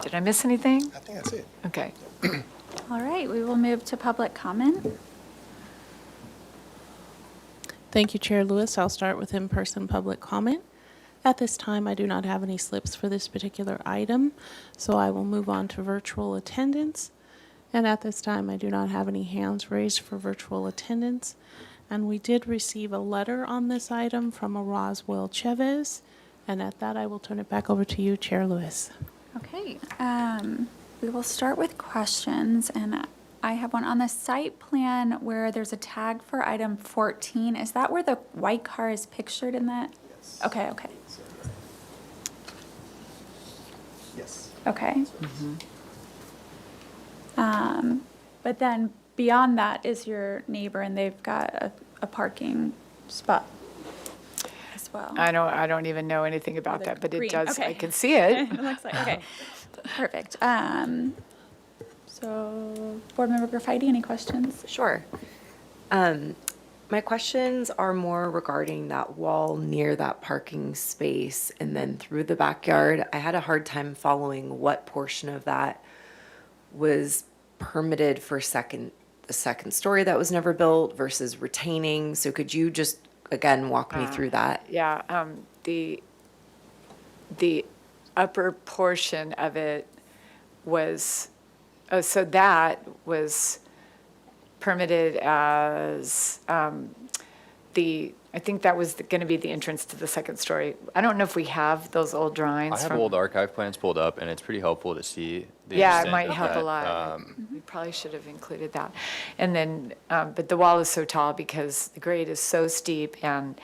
D: Did I miss anything?
M: I think that's it.
D: Okay.
A: All right, we will move to public comment.
C: Thank you, Chair Lewis. I'll start with in-person public comment. At this time, I do not have any slips for this particular item, so I will move on to virtual attendance. And at this time, I do not have any hands raised for virtual attendance. And we did receive a letter on this item from a Roswell Chavez. And at that, I will turn it back over to you, Chair Lewis.
A: Okay, we will start with questions, and I have one on the site plan where there's a tag for item 14. Is that where the white car is pictured in that?
M: Yes.
A: Okay, okay,
M: Yes.
A: okay. But then beyond that is your neighbor, and they've got a parking spot as well.
D: I don't even know anything about
A: the
D: that, but
A: green,
D: it does,
A: okay.
D: I can see it.
A: It looks like, okay, perfect. So, Board Member Graffiti, any questions?
K: Sure. My questions are more regarding that wall near that parking space and then through the backyard. I had a hard time following what portion of that was permitted for the second story that was never built versus retaining. So could you just, again, walk me through that?
D: Yeah, the upper portion of it was, so that was permitted as I think that was going to be the entrance to the second story. I don't know if we have those old drawings.
G: I have
D: from-
G: old archive plans pulled up, and it's pretty helpful to see the
D: Yeah, it
G: extent
D: might
G: of
D: help a
G: that.
D: lot. We probably should have included that. And then, but the wall is so tall because the grade is so steep, and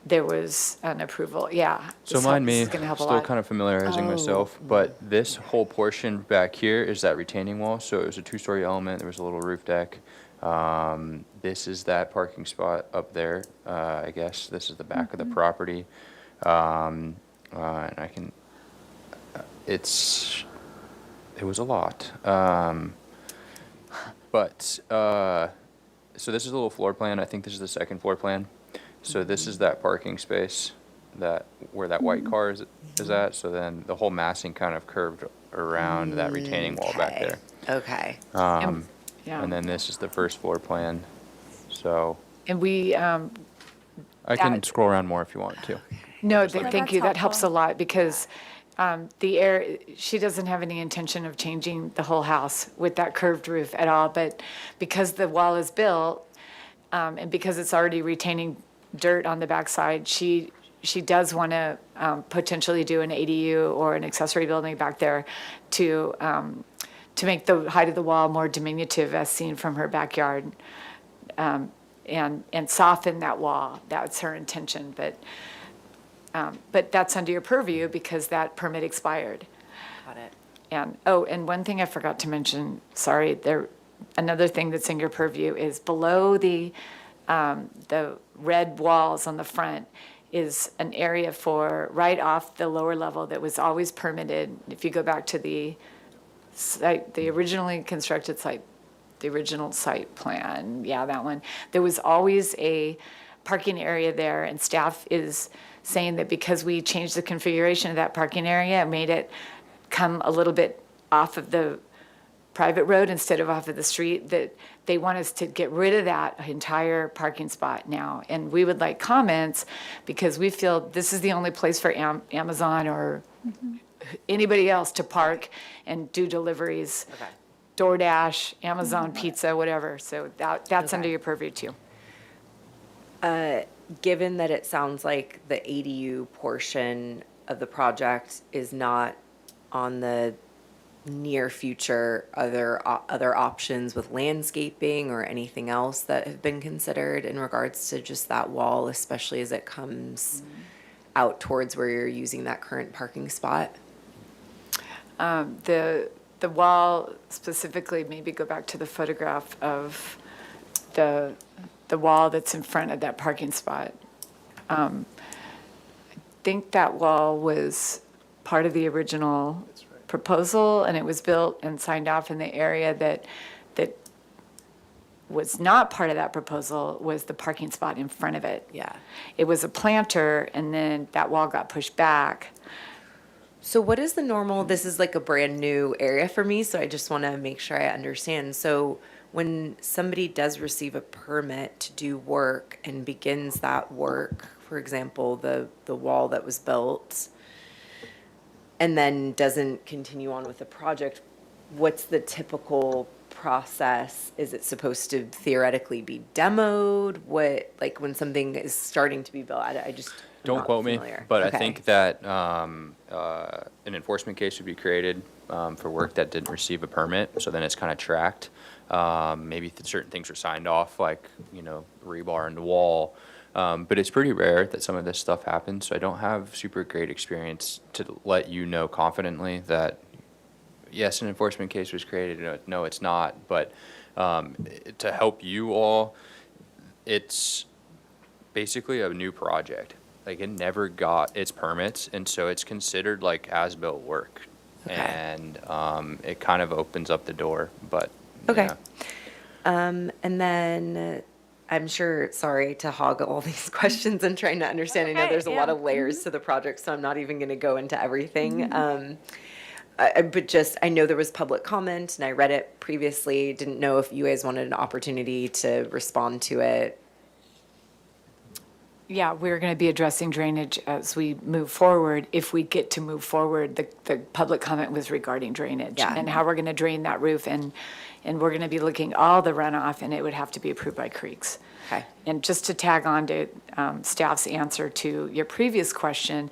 D: there was an approval, yeah.
G: So mind me,
D: This is gonna help a
G: still
D: lot.
G: kind of familiarizing myself, but this whole portion back here is that retaining wall. So it was a two-story element. There was a little roof deck. This is that parking spot up there. I guess this is the back of the property. And I can, it was a lot. So this is a little floor plan. I think this is the second floor plan. So this is that parking space where that white car is at. So then the whole massing kind of curved around that retaining wall back there.
K: Okay.
D: Yeah.
G: And then this is the first floor plan. So
D: And we,
G: I can
D: That-
G: scroll around more if you want to.
D: no,
A: Yeah,
D: thank you,
A: that's
D: that helps a
A: helpful.
D: lot, because she doesn't have any intention of changing the whole house with that curved roof at all, but because the wall is built, and because it's already retaining dirt on the backside, she does want to potentially do an ADU or an accessory building back there to make the height of the wall more diminutive as seen from her backyard, and soften that wall. That's her intention, but that's under your purview because that permit expired.
K: Got it.
D: And one thing I forgot to mention, sorry, another thing that's in your purview is below the red walls on the front is an area for, right off the lower level that was always permitted. If you go back to the site, the originally constructed site, the original site plan, yeah, that one, there was always a parking area there, and staff is saying that because we changed the configuration of that parking area, it made it come a little bit off of the private road instead of off of the street, that they want us to get rid of that entire parking spot now. And we would like comments, because we feel this is the only place for Amazon or anybody else to park and do deliveries.
K: Okay.
D: DoorDash, Amazon Pizza, whatever. So that's under
K: Okay.
D: your purview too.
K: Given that it sounds like the ADU portion of the project is not on the near future, other options with landscaping or anything else that have been considered in regards to just that wall, especially as it comes out towards where you're using that current parking spot?
D: The wall specifically, maybe go back to the photograph of the wall that's in front of that parking spot. I think that wall was part of the original proposal, and it was built and signed off in the area that was not part of that proposal was the parking spot in front of it.
K: Yeah.
D: It was a planter, and then that wall got pushed back.
K: So what is the normal, this is like a brand new area for me, so I just want to make sure I understand. So when somebody does receive a permit to do work and begins that work, for example, the wall that was built, and then doesn't continue on with the project, what's the typical process? Is it supposed to theoretically be demoed? What, like when something is starting to be built? I just am
G: Don't
K: not
G: quote me,
K: familiar.
G: but
K: Okay.
G: I think that an enforcement case would be created for work that didn't receive a permit, so then it's kind of tracked. Maybe certain things are signed off, like, rebar in the wall. But it's pretty rare that some of this stuff happens, so I don't have super great experience to let you know confidently that, yes, an enforcement case was created, no, it's not. But to help you all, it's basically a new project. Like, it never got its permits, and so it's considered like as-built work.
K: Okay.
G: And it kind of opens up the door, but,
K: Okay.
G: yeah.
K: And then I'm sure, sorry to hog all these questions and trying to understand. I know
D: Okay,
K: there's a lot
D: yeah.
K: of layers to the project, so I'm not even going to go into everything. But just, I know there was public comment and I read it previously. Didn't know if you guys wanted an opportunity to respond to it.
D: Yeah, we're going to be addressing drainage as we move forward. If we get to move forward, the public comment was regarding drainage
K: Yeah.
D: and how we're going to drain that roof. And we're going to be looking all the runoff, and it would have to be approved by creeks.
K: Okay.
D: And just to tag on to staff's answer to your previous question,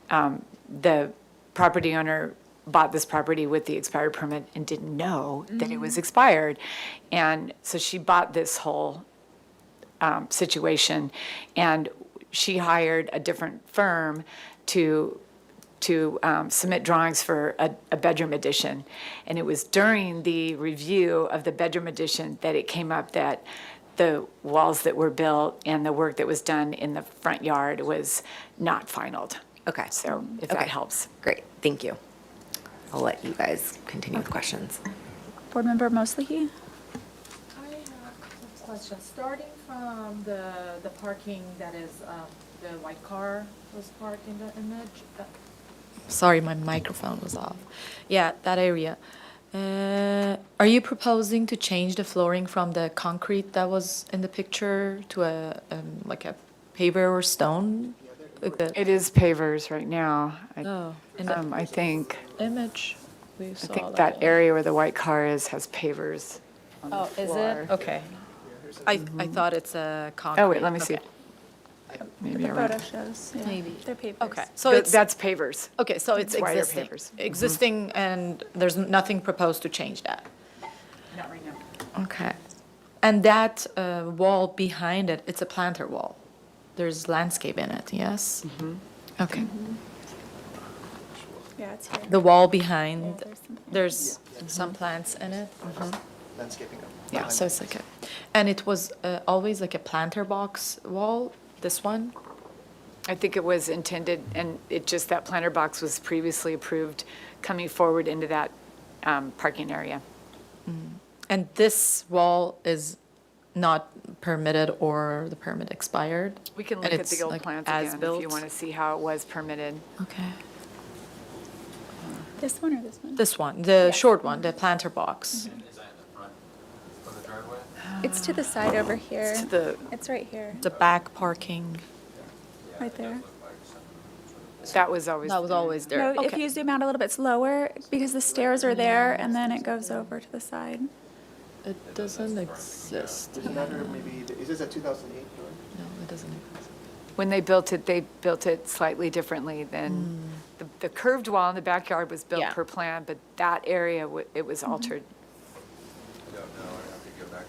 D: the property owner bought this property with the expired permit and didn't know that it was expired. And so she bought this whole situation, and she hired a different firm to submit drawings for a bedroom addition. And it was during the review of the bedroom addition that it came up that the walls that were built and the work that was done in the front yard was not finalized.
K: Okay.
D: So if
K: Okay.
D: that helps.
K: Great. Thank you. I'll let you guys continue with questions.
A: Board Member Mosley?
O: I have a question. Starting from the parking that is, the white car was parked in the image. Sorry, my microphone was off. Yeah, that area. Are you proposing to change the flooring from the concrete that was in the picture to like a paver or stone?
D: It is pavers right now.
O: Oh, in the
D: I think
O: image, we saw
D: I think that area where the white car is has pavers on the
O: Oh, is
D: floor.
O: it? Okay. I thought it's a concrete.
D: Oh, wait, let me see.
O: Okay.
D: Maybe
A: The
D: I'm
A: photo
D: right.
A: shows, yeah.
O: Maybe.
A: They're pavers.
O: Okay, so it's,
D: That's pavers.
O: okay, so it's
D: it's wider
O: existing.
D: pavers.
O: Existing, and there's nothing proposed to change that?
D: Not right now.
O: Okay. And that wall behind it, it's a planter wall. There's landscape in it, yes? Okay.
A: Yeah, it's here.
O: The wall behind,
A: there's
O: there's some plants in it?
M: Landscaping.
O: Yeah, so it's like a, and it was always like a planter box wall, this one?
D: I think it was intended, and it just, that planter box was previously approved coming forward into that parking area.
O: And this wall is not permitted or the permit expired?
D: We can
O: And
D: look at
O: it's
D: the old
O: like
D: plans
O: as
D: again if
O: built?
D: you want to see how it was permitted.
O: Okay.
A: This one or this one?
J: This one, the short one, the planter box.
H: Is that in the front of the driveway?
A: It's to the side over here.
J: It's the,
A: It's right here,
J: the back parking.
A: right there.
D: That was always.
J: That was always there.
A: No, if
J: Okay.
A: you zoom out a little bit slower, because the stairs are there, and then it goes over to the side.
J: It doesn't exist.
B: Does it matter, maybe, is this a 2008?
J: No, it doesn't exist.
D: When they built it slightly differently than, the curved wall in the backyard was built
J: Yeah.
D: per plan, but that area, it was altered.
H: I don't know, I have to go back.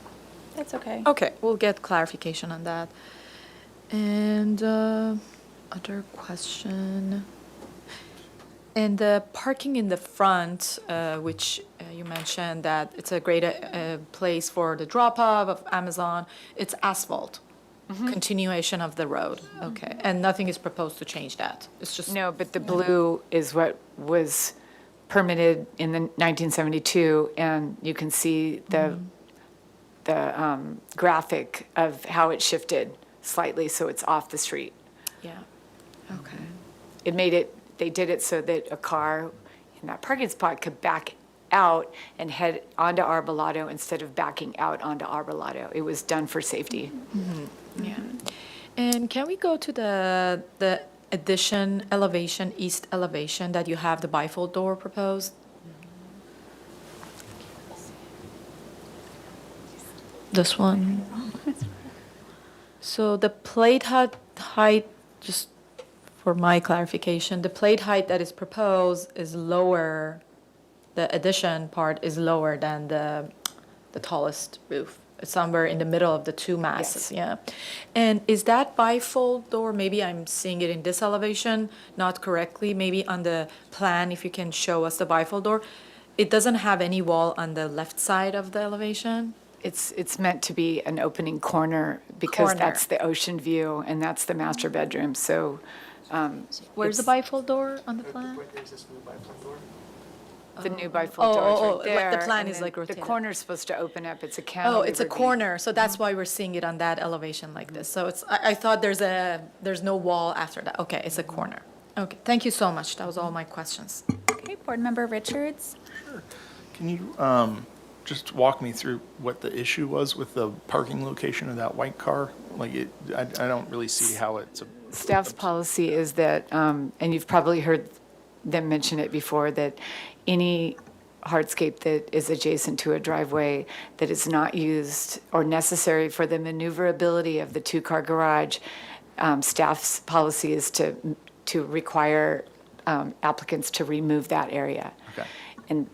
A: That's okay.
J: Okay, we'll get clarification on that. And other question. And the parking in the front, which you mentioned that it's a great place for the drop-off of Amazon, it's asphalt, continuation of the road. Okay, and nothing is proposed to change that? It's just.
D: No, but the blue is what was permitted in the 1972, and you can see the graphic of how it shifted slightly, so it's off the street.
J: Yeah, okay.
D: It made it, they did it so that a car in that parking spot could back out and head onto Arbolado instead of backing out onto Arbolado. It was done for safety.
J: Yeah. And can we go to the addition elevation, east elevation that you have the bifold door proposed? This one. So the plate height, just for my clarification, the plate height that is proposed is lower, the addition part is lower than the tallest roof. It's somewhere in the middle of the two masses, yeah. And is that bifold door, maybe I'm seeing it in this elevation, not correctly, maybe on the plan, if you can show us the bifold door, it doesn't have any wall on the left side of the elevation?
D: It's meant to be an opening corner because
J: Corner.
D: that's the ocean view and that's the master bedroom, so.
J: Where's the
D: it's
J: bifold door on the plan?
B: There's this new bifold door.
D: The new bifold
J: Oh,
D: door is
J: oh,
D: right
J: oh, like
D: there.
J: the plan
D: and
J: is
D: then
J: like rotated.
D: The corner's supposed to open up, it's a cantilever.
J: Oh, it's a
D: beam.
J: corner, so that's why we're seeing it on that elevation like this. So it's, I thought there's no wall after that. Okay, it's a corner. Okay, thank you so much. That was all my questions.
A: Okay, Board Member Richards?
I: Can you just walk me through what the issue was with the parking location of that white car? Like, I don't really see how it's a.
D: Staff's policy is that, and you've probably heard them mention it before, that any hardscape that is adjacent to a driveway that is not used or necessary for the maneuverability of the two-car garage, staff's policy is to require applicants to remove that area.
I: Okay.
D: And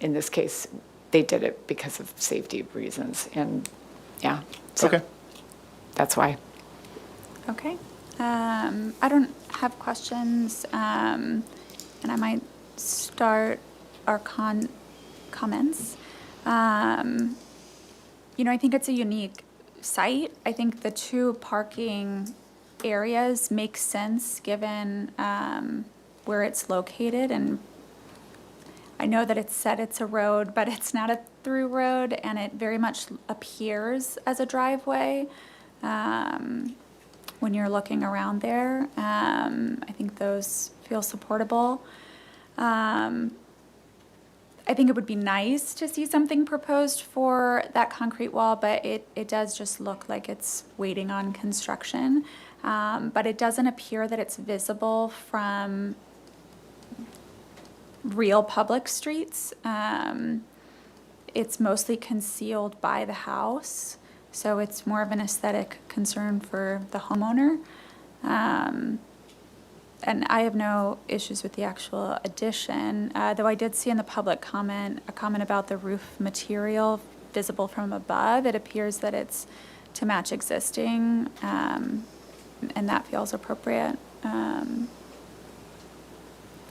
D: in this case, they did it because of safety reasons, and yeah. So
I: Okay.
D: that's why.
A: Okay. I don't have questions, and I might start our comments. I think it's a unique site. I think the two parking areas make sense given where it's located, and I know that it's said it's a road, but it's not a through road, and it very much appears as a driveway when you're looking around there. I think those feel supportable. I think it would be nice to see something proposed for that concrete wall, but it does just look like it's waiting on construction. But it doesn't appear that it's visible from real public streets. It's mostly concealed by the house, so it's more of an aesthetic concern for the homeowner. And I have no issues with the actual addition, though I did see in the public comment, a comment about the roof material visible from above. It appears that it's to match existing, and that feels appropriate.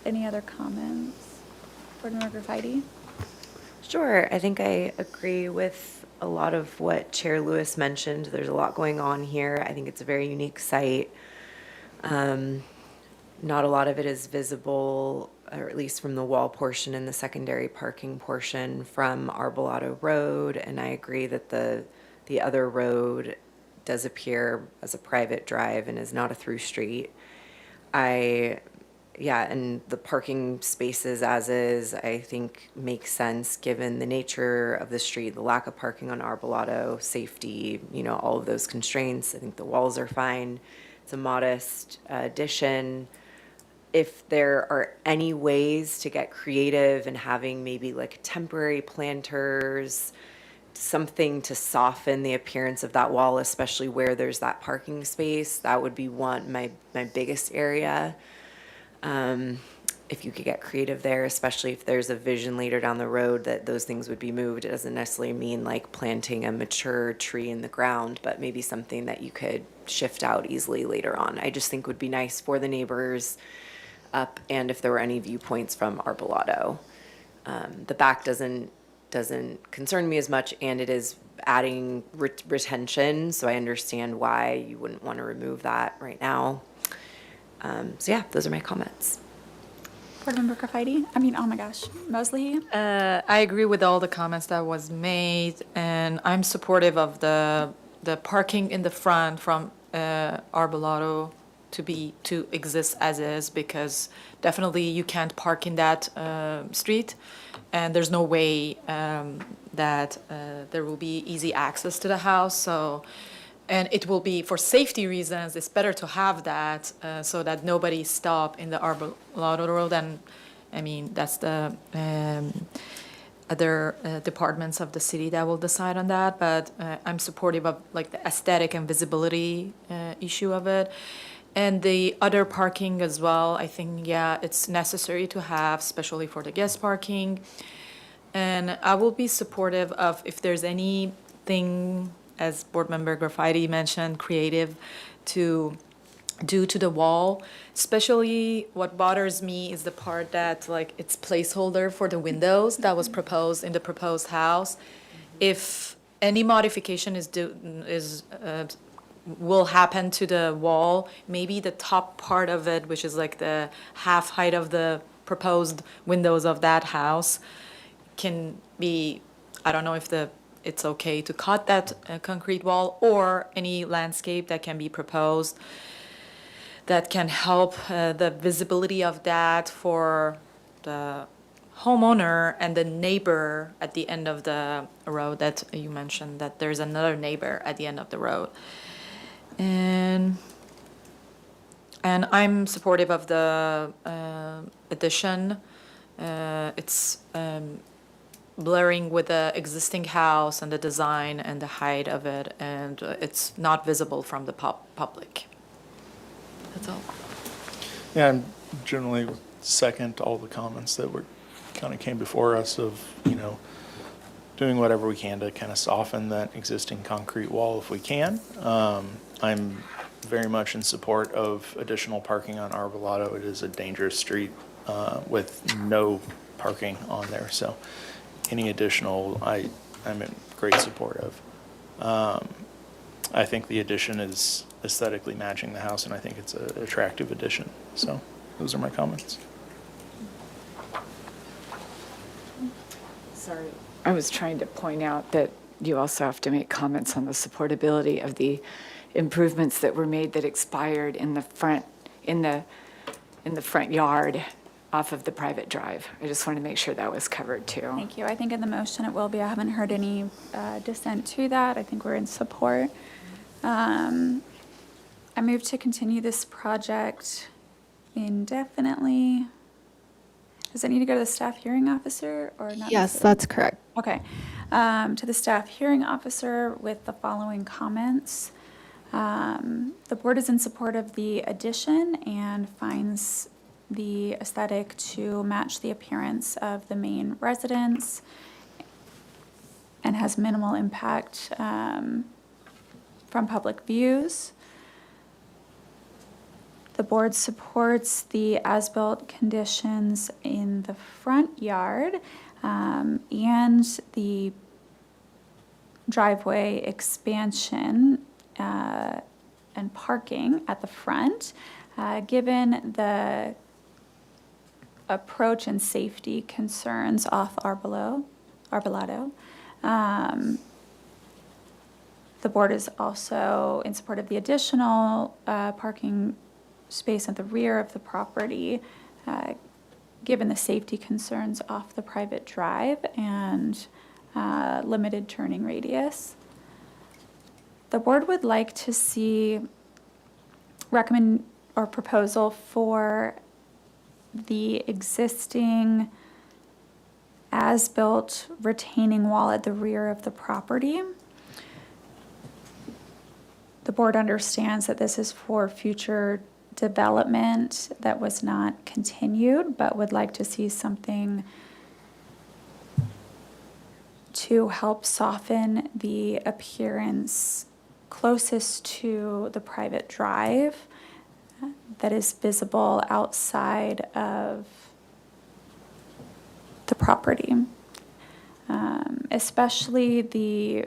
A: Any other comments? Board Member Graffiti?
K: Sure, I think I agree with a lot of what Chair Lewis mentioned. There's a lot going on here. I think it's a very unique site. Not a lot of it is visible, or at least from the wall portion and the secondary parking portion from Arbolado Road. And I agree that the other road does appear as a private drive and is not a through street. I yeah, and the parking spaces as is, I think makes sense given the nature of the street, the lack of parking on Arbolado, safety, all of those constraints. I think the walls are fine. It's a modest addition. If there are any ways to get creative and having maybe like temporary planters, something to soften the appearance of that wall, especially where there's that parking space, that would be my biggest area. If you could get creative there, especially if there's a vision later down the road that those things would be moved. It doesn't necessarily mean like planting a mature tree in the ground, but maybe something that you could shift out easily later on. I just think would be nice for the neighbors up, and if there were any viewpoints from Arbolado. The back doesn't concern me as much, and it is adding retention, so I understand why you wouldn't want to remove that right now. So yeah, those are my comments.
A: Board Member Graffiti? Oh my gosh, Mosley?
J: I agree with all the comments that was made, and I'm supportive of the parking in the front from Arbolado to exist as is, because definitely you can't park in that street, and there's no way that there will be easy access to the house. So, and it will be, for safety reasons, it's better to have that so that nobody stop in the Arbolado Road. And that's the other departments of the city that will decide on that. But I'm supportive of like the aesthetic and visibility issue of it. And the other parking as well, I think, yeah, it's necessary to have, especially for the guest parking. And I will be supportive of if there's anything, as Board Member Graffiti mentioned, creative to do to the wall. Especially what bothers me is the part that like it's placeholder for the windows that was proposed in the proposed house. If any modification will happen to the wall, maybe the top part of it, which is like the half height of the proposed windows of that house, can be, I don't know if it's okay to cut that concrete wall, or any landscape that can be proposed that can help the visibility of that for the homeowner and the neighbor at the end of the road that you mentioned, that there's another neighbor at the end of the road. And I'm supportive of the addition. It's blurring with the existing house and the design and the height of it, and it's not visible from the public. That's all.
I: Yeah, I'm generally second to all the comments that were kind of came before us of, doing whatever we can to kind of soften that existing concrete wall if we can. I'm very much in support of additional parking on Arbolado. It is a dangerous street with no parking on there, so any additional I'm in great support of. I think the addition is aesthetically matching the house, and I think it's an attractive addition. So those are my comments.
D: Sorry, I was trying to point out that you also have to make comments on the supportability of the improvements that were made that expired in the front yard off of the private drive. I just wanted to make sure that was covered too.
A: Thank you. I think in the motion it will be. I haven't heard any dissent to that. I think we're in support. I move to continue this project indefinitely. Does it need to go to the staff hearing officer or not?
N: Yes, that's correct.
A: Okay. To the staff hearing officer with the following comments. The board is in support of the addition and finds the aesthetic to match the appearance of the main residence and has minimal impact from public views. The board supports the as-built conditions in the front yard and the driveway expansion and parking at the front, given the approach and safety concerns off Arbolado. The board is also in support of the additional parking space at the rear of the property given the safety concerns off the private drive and limited turning radius. The board would like to see recommend or proposal for the existing as-built retaining wall at the rear of the property. The board understands that this is for future development that was not continued, but would like to see something to help soften the appearance closest to the private drive that is visible outside of the property. Especially the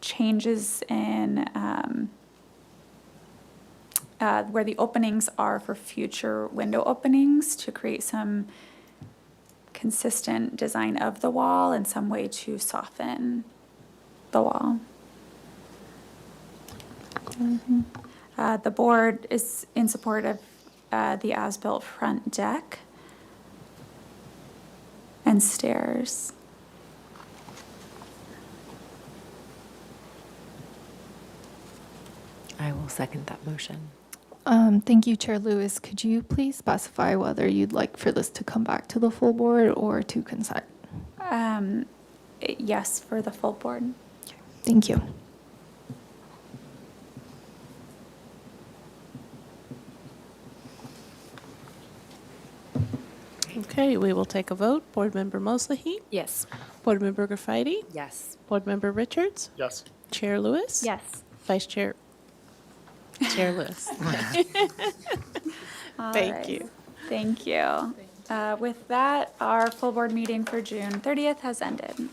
A: changes in where the openings are for future window openings to create some consistent design of the wall and some way to soften the wall. The board is in support of the as-built front deck and stairs.
K: I will second that motion.
N: Thank you, Chair Lewis. Could you please specify whether you'd like for this to come back to the full board or to consent?
A: Yes, for the full board.
N: Thank you.
C: Okay, we will take a vote. Board Member Moslahy?
K: Yes.
C: Board Member Graffitti?
K: Yes.
C: Board Member Richards?
I: Yes.
C: Chair Lewis?
A: Yes.
C: Vice Chair? Chair Lewis. Thank you.
A: Thank you. With that, our full board meeting for June 30th has ended.